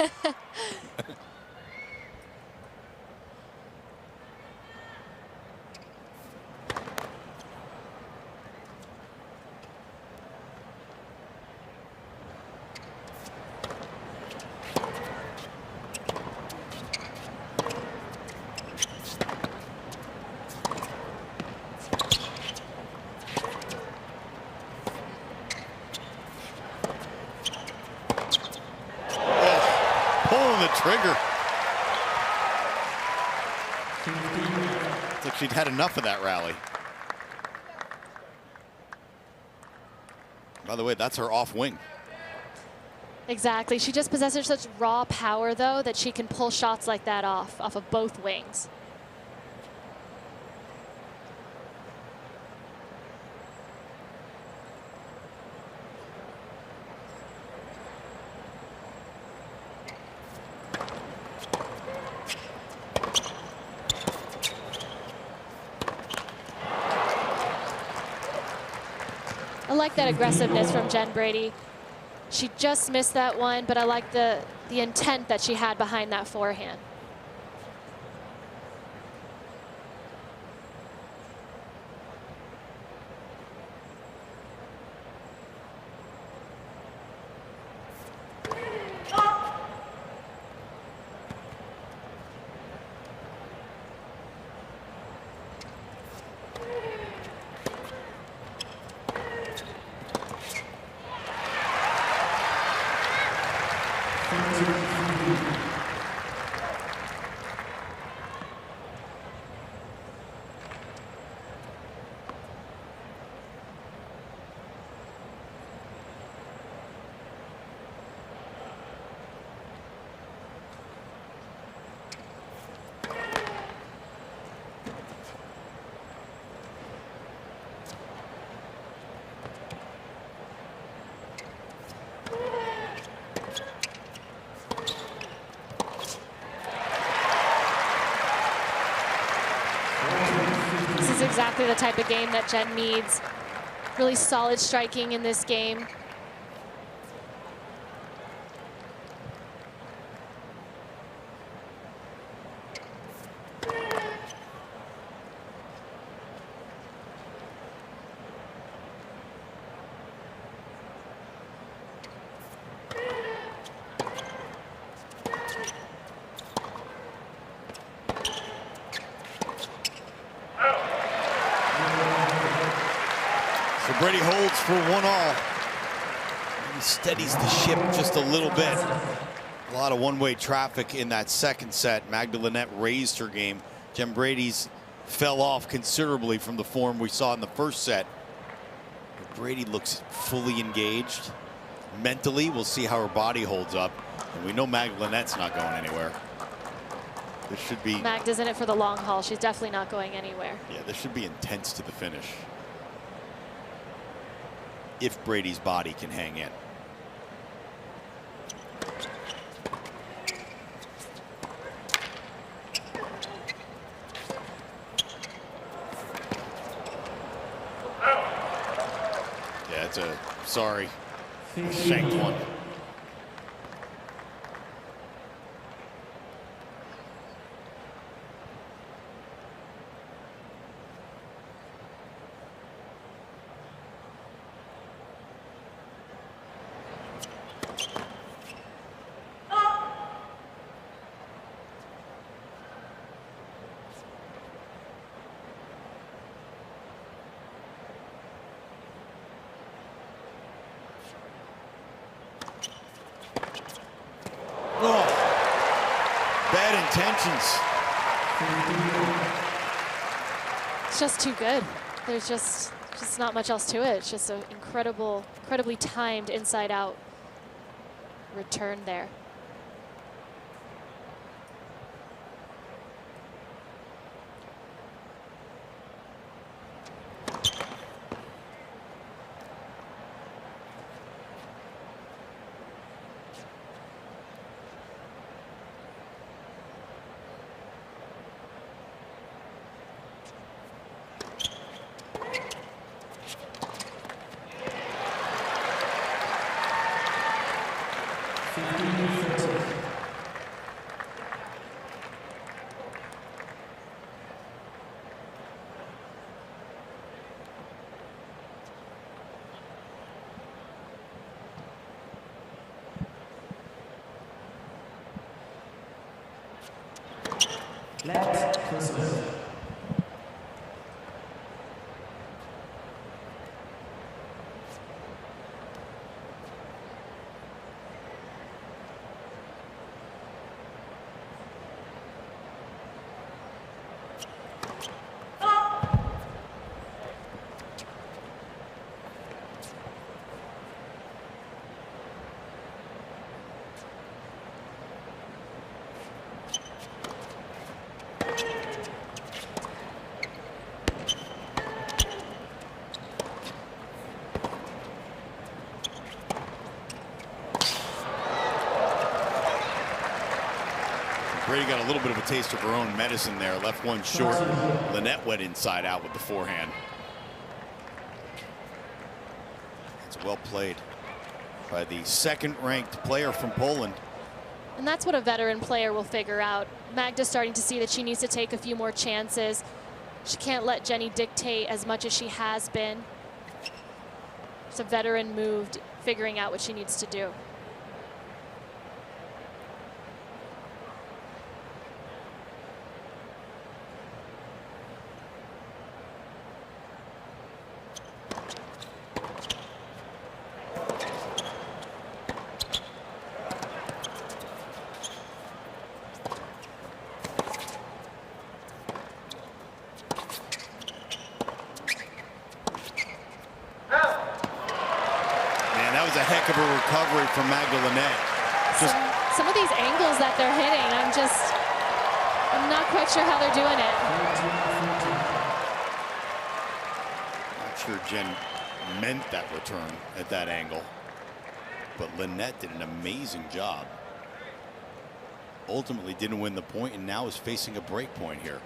Trigger. It's like she'd had enough of that rally. By the way, that's her off wing. Exactly. She just possesses such raw power, though, that she can pull shots like that off of both wings. I like that aggressiveness from Jen Brady. She just missed that one, but I like the intent that she had behind that forehand. This is exactly the type of game that Jen needs. Really solid striking in this game. So Brady holds for 1-all. He steadies the ship just a little bit. A lot of one-way traffic in that second set. Magda Linette raised her game. Jen Brady's fell off considerably from the form we saw in the first set. But Brady looks fully engaged. Mentally, we'll see how her body holds up. And we know Magda Linette's not going anywhere. This should be... Magda's in it for the long haul. She's definitely not going anywhere. Yeah, this should be intense to the finish, if Brady's body can hang in. Yeah, it's a, sorry, shanked one. Bad intentions. It's just too good. There's just not much else to it. It's just an incredibly timed inside out return there. Left closer. Brady got a little bit of a taste of her own medicine there. Left one short. Linette went inside out with the forehand. It's well played by the second-ranked player from Poland. And that's what a veteran player will figure out. Magda's starting to see that she needs to take a few more chances. She can't let Jenny dictate as much as she has been. It's a veteran move, figuring out what she needs to do. And that was a heck of a recovery from Magda Linette. Some of these angles that they're hitting, I'm not quite sure how they're doing it. Not sure Jen meant that return at that angle, but Linette did an amazing job. Ultimately didn't win the point and now is facing a break point here.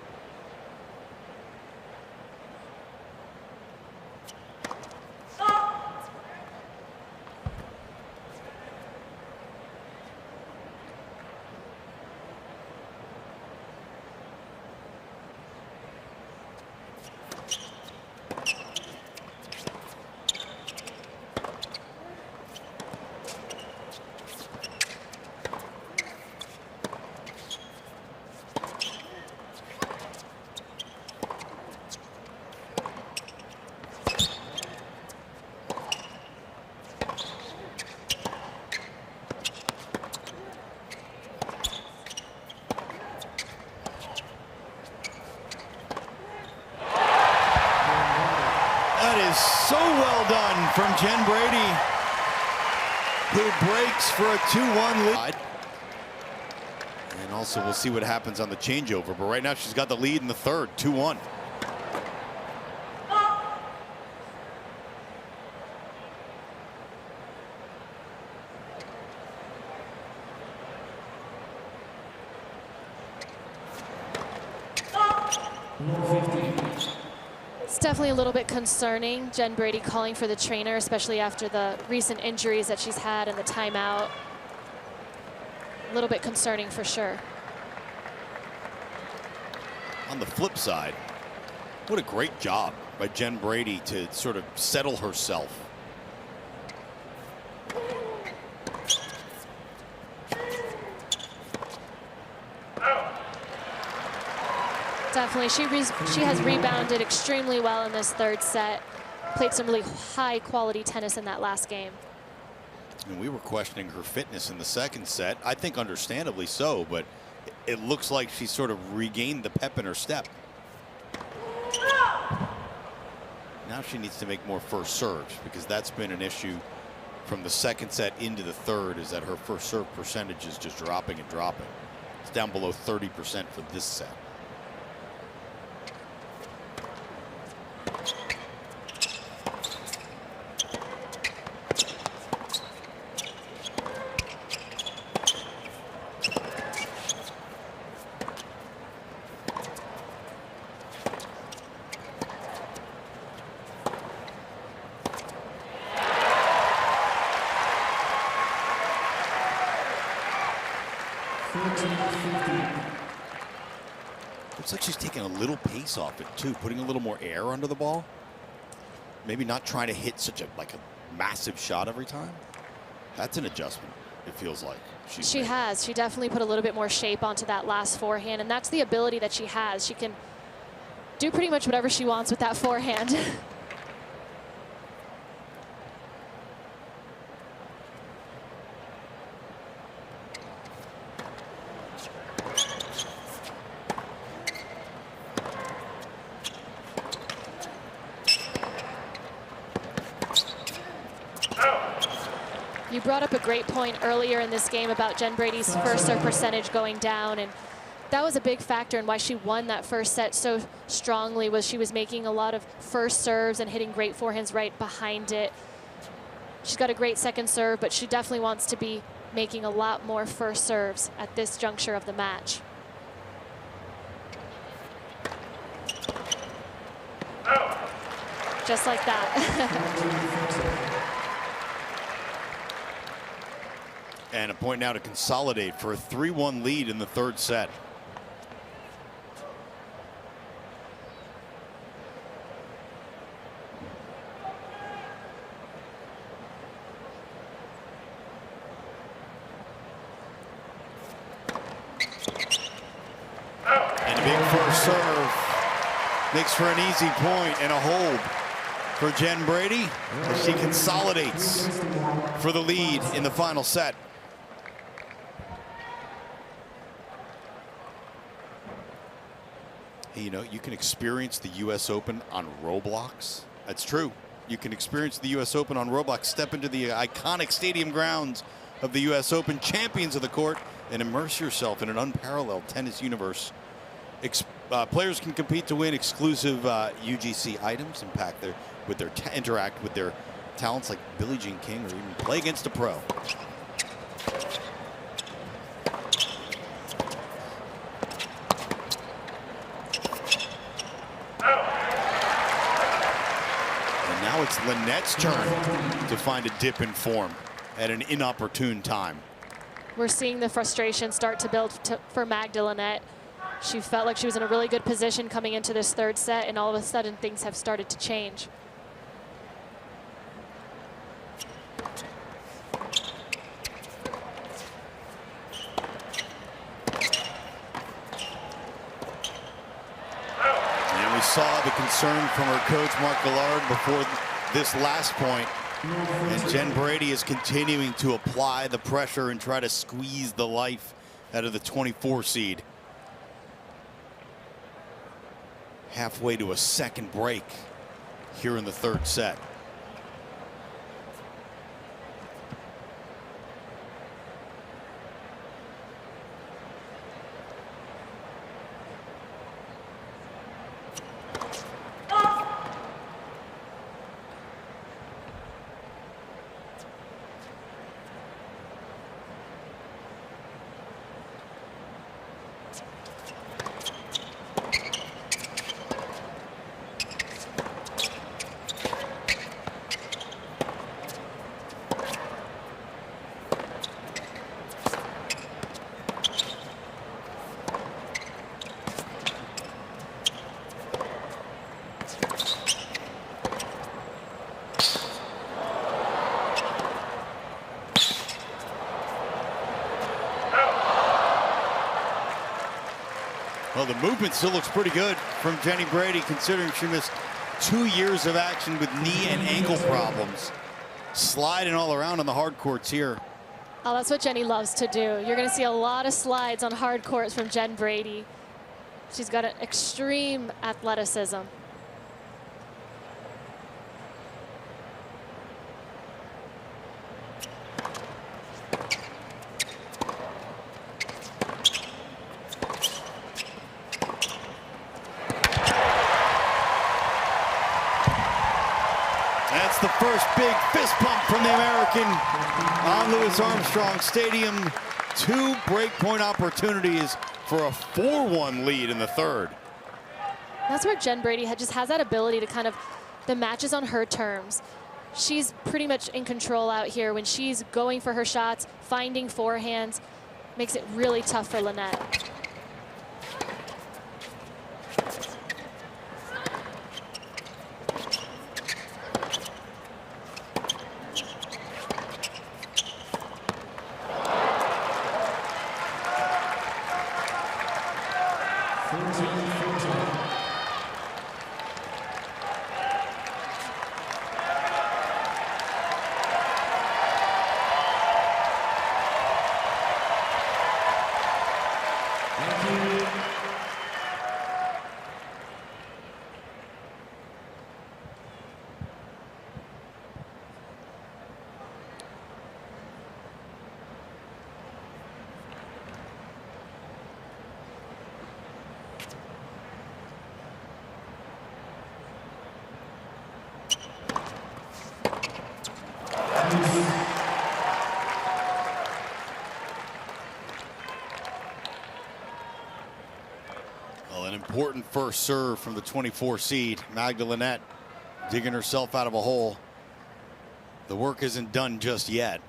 So well done from Jen Brady, who breaks for a 2-1 lead. And also we'll see what happens on the changeover, but right now she's got the lead in the third, 2-1. It's definitely a little bit concerning, Jen Brady calling for the trainer, especially after the recent injuries that she's had and the timeout. A little bit concerning for sure. On the flip side, what a great job by Jen Brady to sort of settle herself. Definitely, she has rebounded extremely well in this third set. Played some really high quality tennis in that last game. And we were questioning her fitness in the second set. I think understandably so, but it looks like she sort of regained the pep in her step. Now she needs to make more first serves, because that's been an issue from the second set into the third, is that her first serve percentage is just dropping and dropping. It's down below 30% for this set. Looks like she's taking a little pace off it too, putting a little more air under the ball. Maybe not trying to hit such a massive shot every time. That's an adjustment, it feels like. She has. She definitely put a little bit more shape onto that last forehand, and that's the ability that she has. She can do pretty much whatever she wants with that forehand. You brought up a great point earlier in this game about Jen Brady's first serve percentage going down, and that was a big factor in why she won that first set so strongly. Was she was making a lot of first serves and hitting great forehands right behind it. She's got a great second serve, but she definitely wants to be making a lot more first serves at this juncture of the match. Just like that. And a point now to consolidate for a 3-1 lead in the third set. And a big first serve makes for an easy point and a hold for Jen Brady as she consolidates for the lead in the final set. You know, you can experience the US Open on Roblox. That's true. You can experience the U.S. Open on Roblox. Step into the iconic stadium grounds of the U.S. Open, champions of the court, and immerse yourself in an unparalleled tennis universe. Players can compete to win exclusive UGC items, interact with their talents like Billie Jean King, or even play against a pro. And now it's Linette's turn to find a dip in form at an inopportune time. We're seeing the frustration start to build for Magda Linette. She felt like she was in a really good position coming into this third set, and all of a sudden things have started to change. And we saw the concern from her coach, Mark Gillard, before this last point. And Jen Brady is continuing to apply the pressure and try to squeeze the life out of the 24 seed. Halfway to a second break here in the third set. Well, the movement still looks pretty good from Jenny Brady, considering she missed 2 years of action with knee and ankle problems. Sliding all around on the hard courts here. Oh, that's what Jenny loves to do. You're going to see a lot of slides on hard courts from Jen Brady. She's got an extreme athleticism. That's the first big fist pump from the American on Louis Armstrong Stadium. 2 breakpoint opportunities for a 4-1 lead in the third. That's where Jen Brady just has that ability to kind of, the matches on her terms. She's pretty much in control out here when she's going for her shots, finding forehands, makes it really tough for Linette. Well, an important first serve from the 24 seed. Magda Linette digging herself out of a hole. The work isn't done just yet.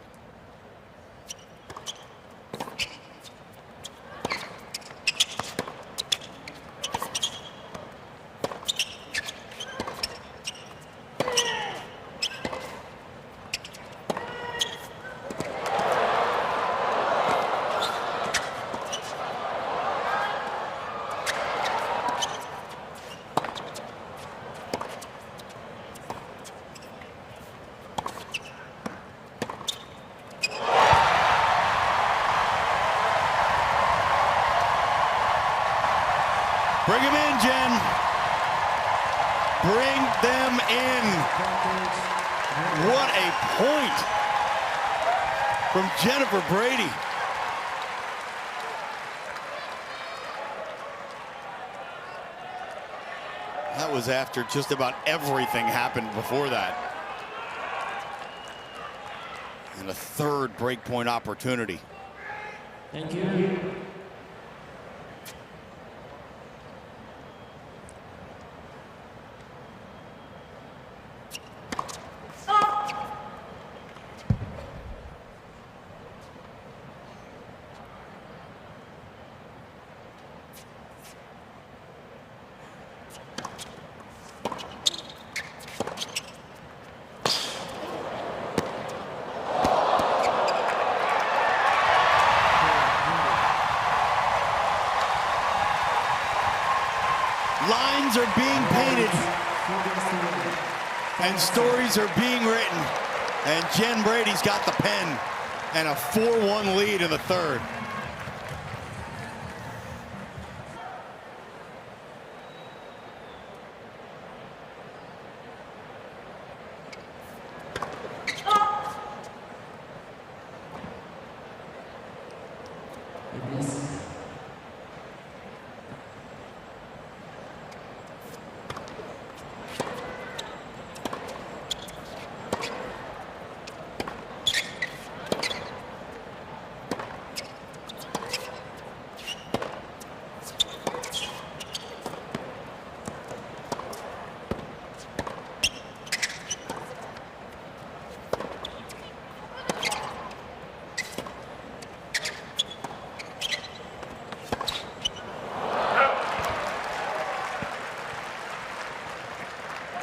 Bring him in, Jen. bring them in. What a point from Jennifer Brady. That was after just about everything happened before that. And a third breakpoint opportunity. Thank you. Lines are being painted and stories are being written, and Jen Brady's got the pen and a 4-1 lead in the third.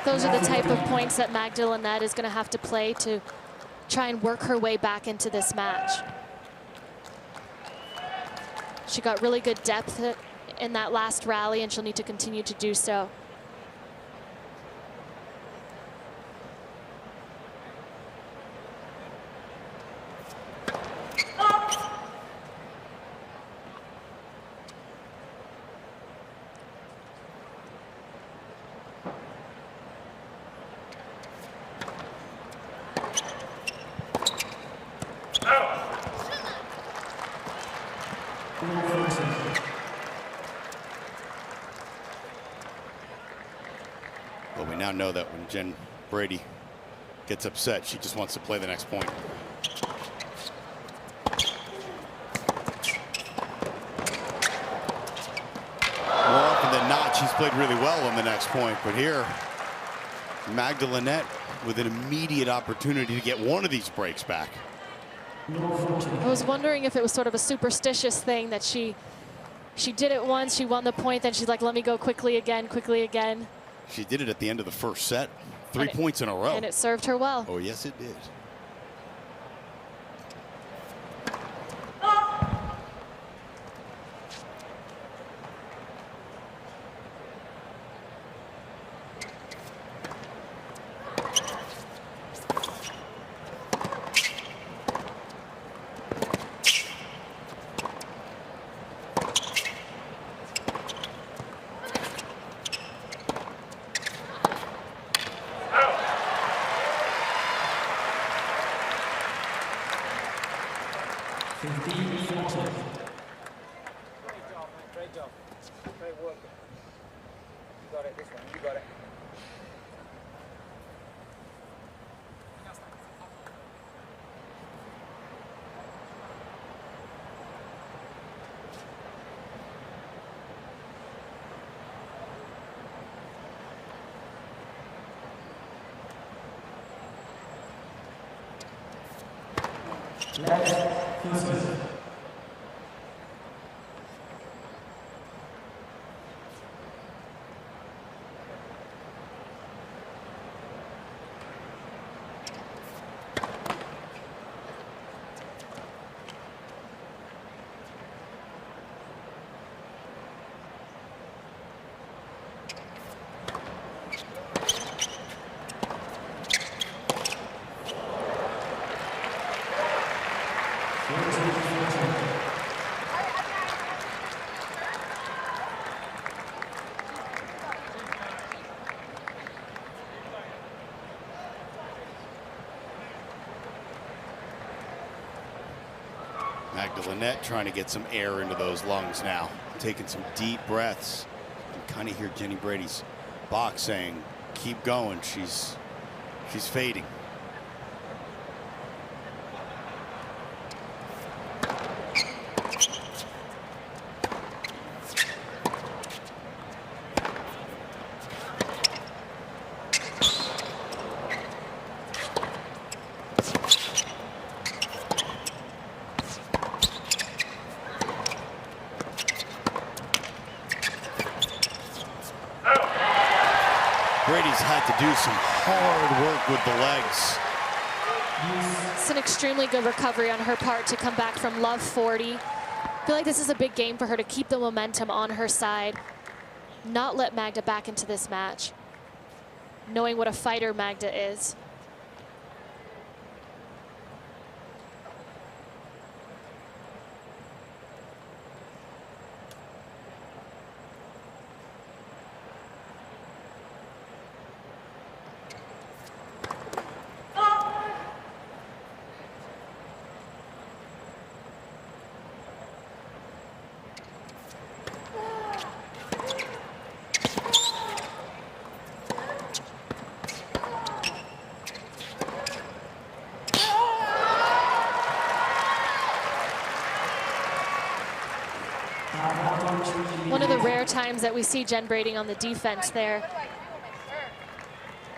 Those are the type of points that Magda Linette is going to have to play to try and work her way back into this match. She got really good depth in that last rally, and she'll need to continue to do so. Well, we now know that when Jen Brady gets upset, she just wants to play the next point. More often than not, she's played really well on the next point, but here, Magda Linette with an immediate opportunity to get one of these breaks back. I was wondering if it was sort of a superstitious thing that she did it once, she won the point, then she's like, let me go quickly again, quickly again. She did it at the end of the first set. 3 points in a row. And it served her well. Oh, yes, it did. Great job. Great work. You got it, this one. You got it. Magda Linette trying to get some air into those lungs now, taking some deep breaths. You can kind of hear Jenny Brady's box saying, keep going, she's fading. Brady's had to do some hard work with the legs. It's an extremely good recovery on her part to come back from love 40. I feel like this is a big game for her to keep the momentum on her side, not let Magda back into this match, knowing what a fighter Magda is. One of the rare times that we see Jen Brady on the defense there.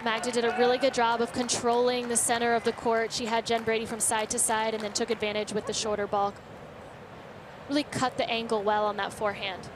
Magda did a really good job of controlling the center of the court. She had Jen Brady from side to side and then took advantage with the shorter ball. Really cut the angle well on that forehand.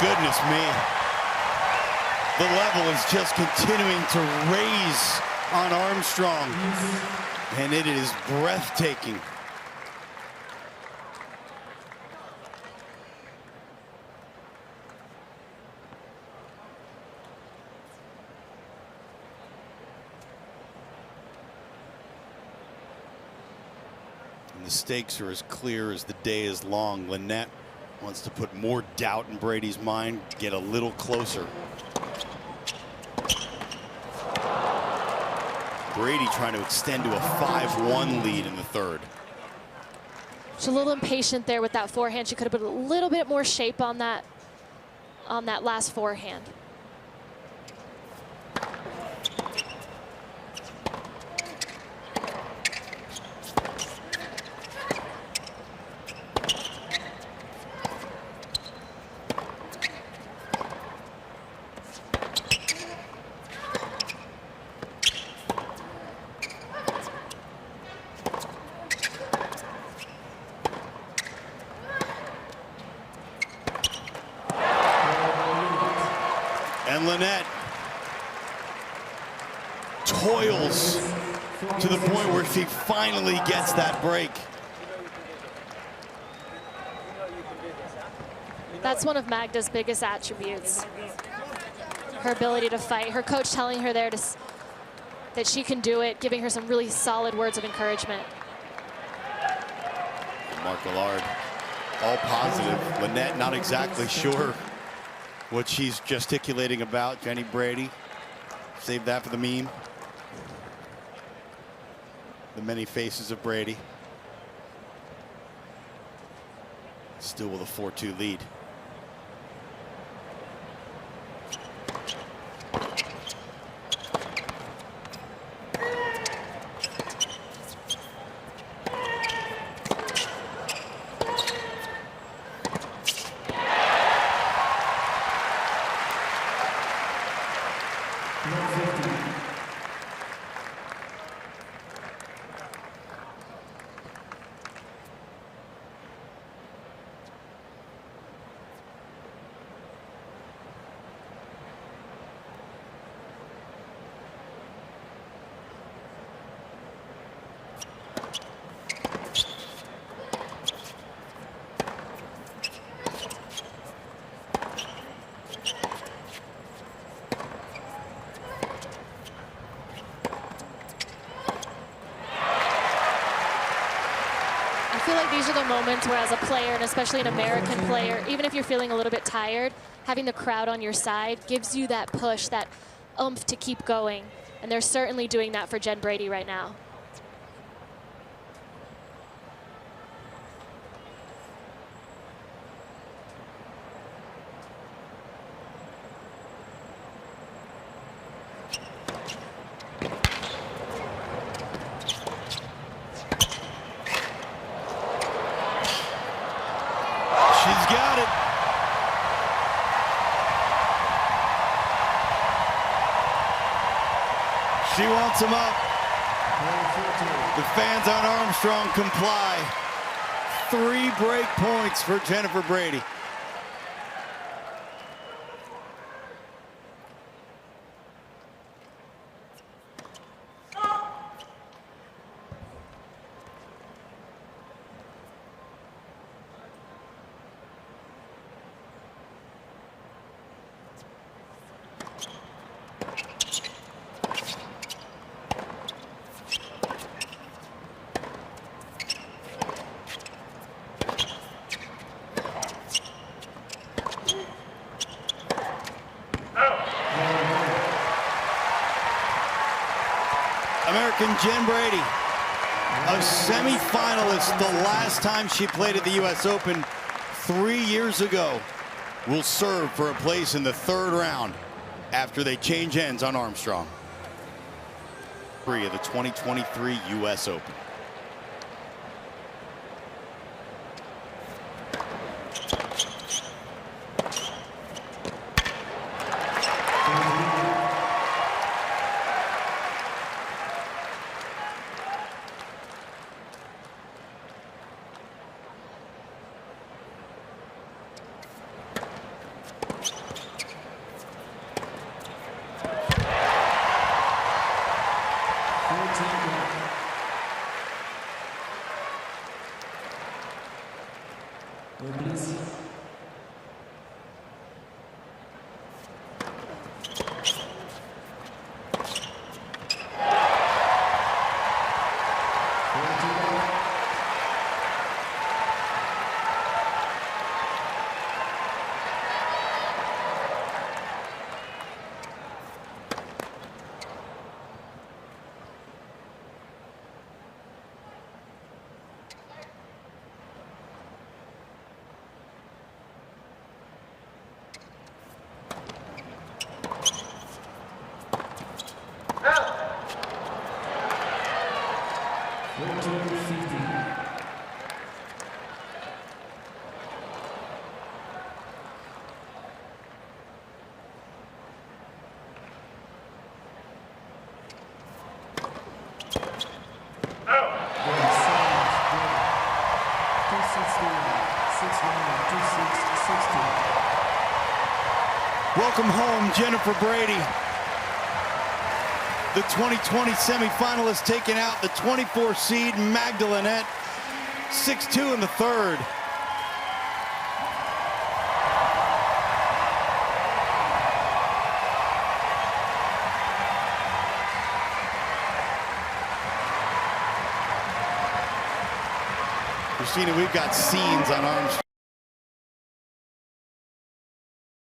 Goodness me. The level is just continuing to raise on Armstrong, and it is breathtaking. And the stakes are as clear as the day is long. Linette wants to put more doubt in Brady's mind, get a little closer. Brady trying to extend to a 5-1 lead in the third. She's a little impatient there with that forehand. She could have put a little bit more shape on that last forehand. And Linette toils to the point where she finally gets that break. That's one of Magda's biggest attributes. Her ability to fight. Her coach telling her there that she can do it, giving her some really solid words of encouragement. Mark Allard, all positive. Linette not exactly sure what she's gesticulating about. Jenny Brady, save that for the meme. The many faces of Brady. Still with a 4-2 lead. feel like these are the moments where, as a player, and especially an American player, even if you're feeling a little bit tired, having the crowd on your side gives you that push, that oomph to keep going. And they're certainly doing that for Jen Brady right now. She's got it. She wants him up. The fans on Armstrong comply. 3 break points for Jennifer Brady. American Jen Brady, a semifinalist the last time she played at the US Open 3 years ago, will serve for a place in the 3rd round after they change ends on Armstrong. Of the 2023 US Open. Welcome home, Jennifer Brady. The 2020 semifinalist taking out the 24 seed Magda Linette, 6-2 in the 3rd. Christina, we've got scenes on Armstrong.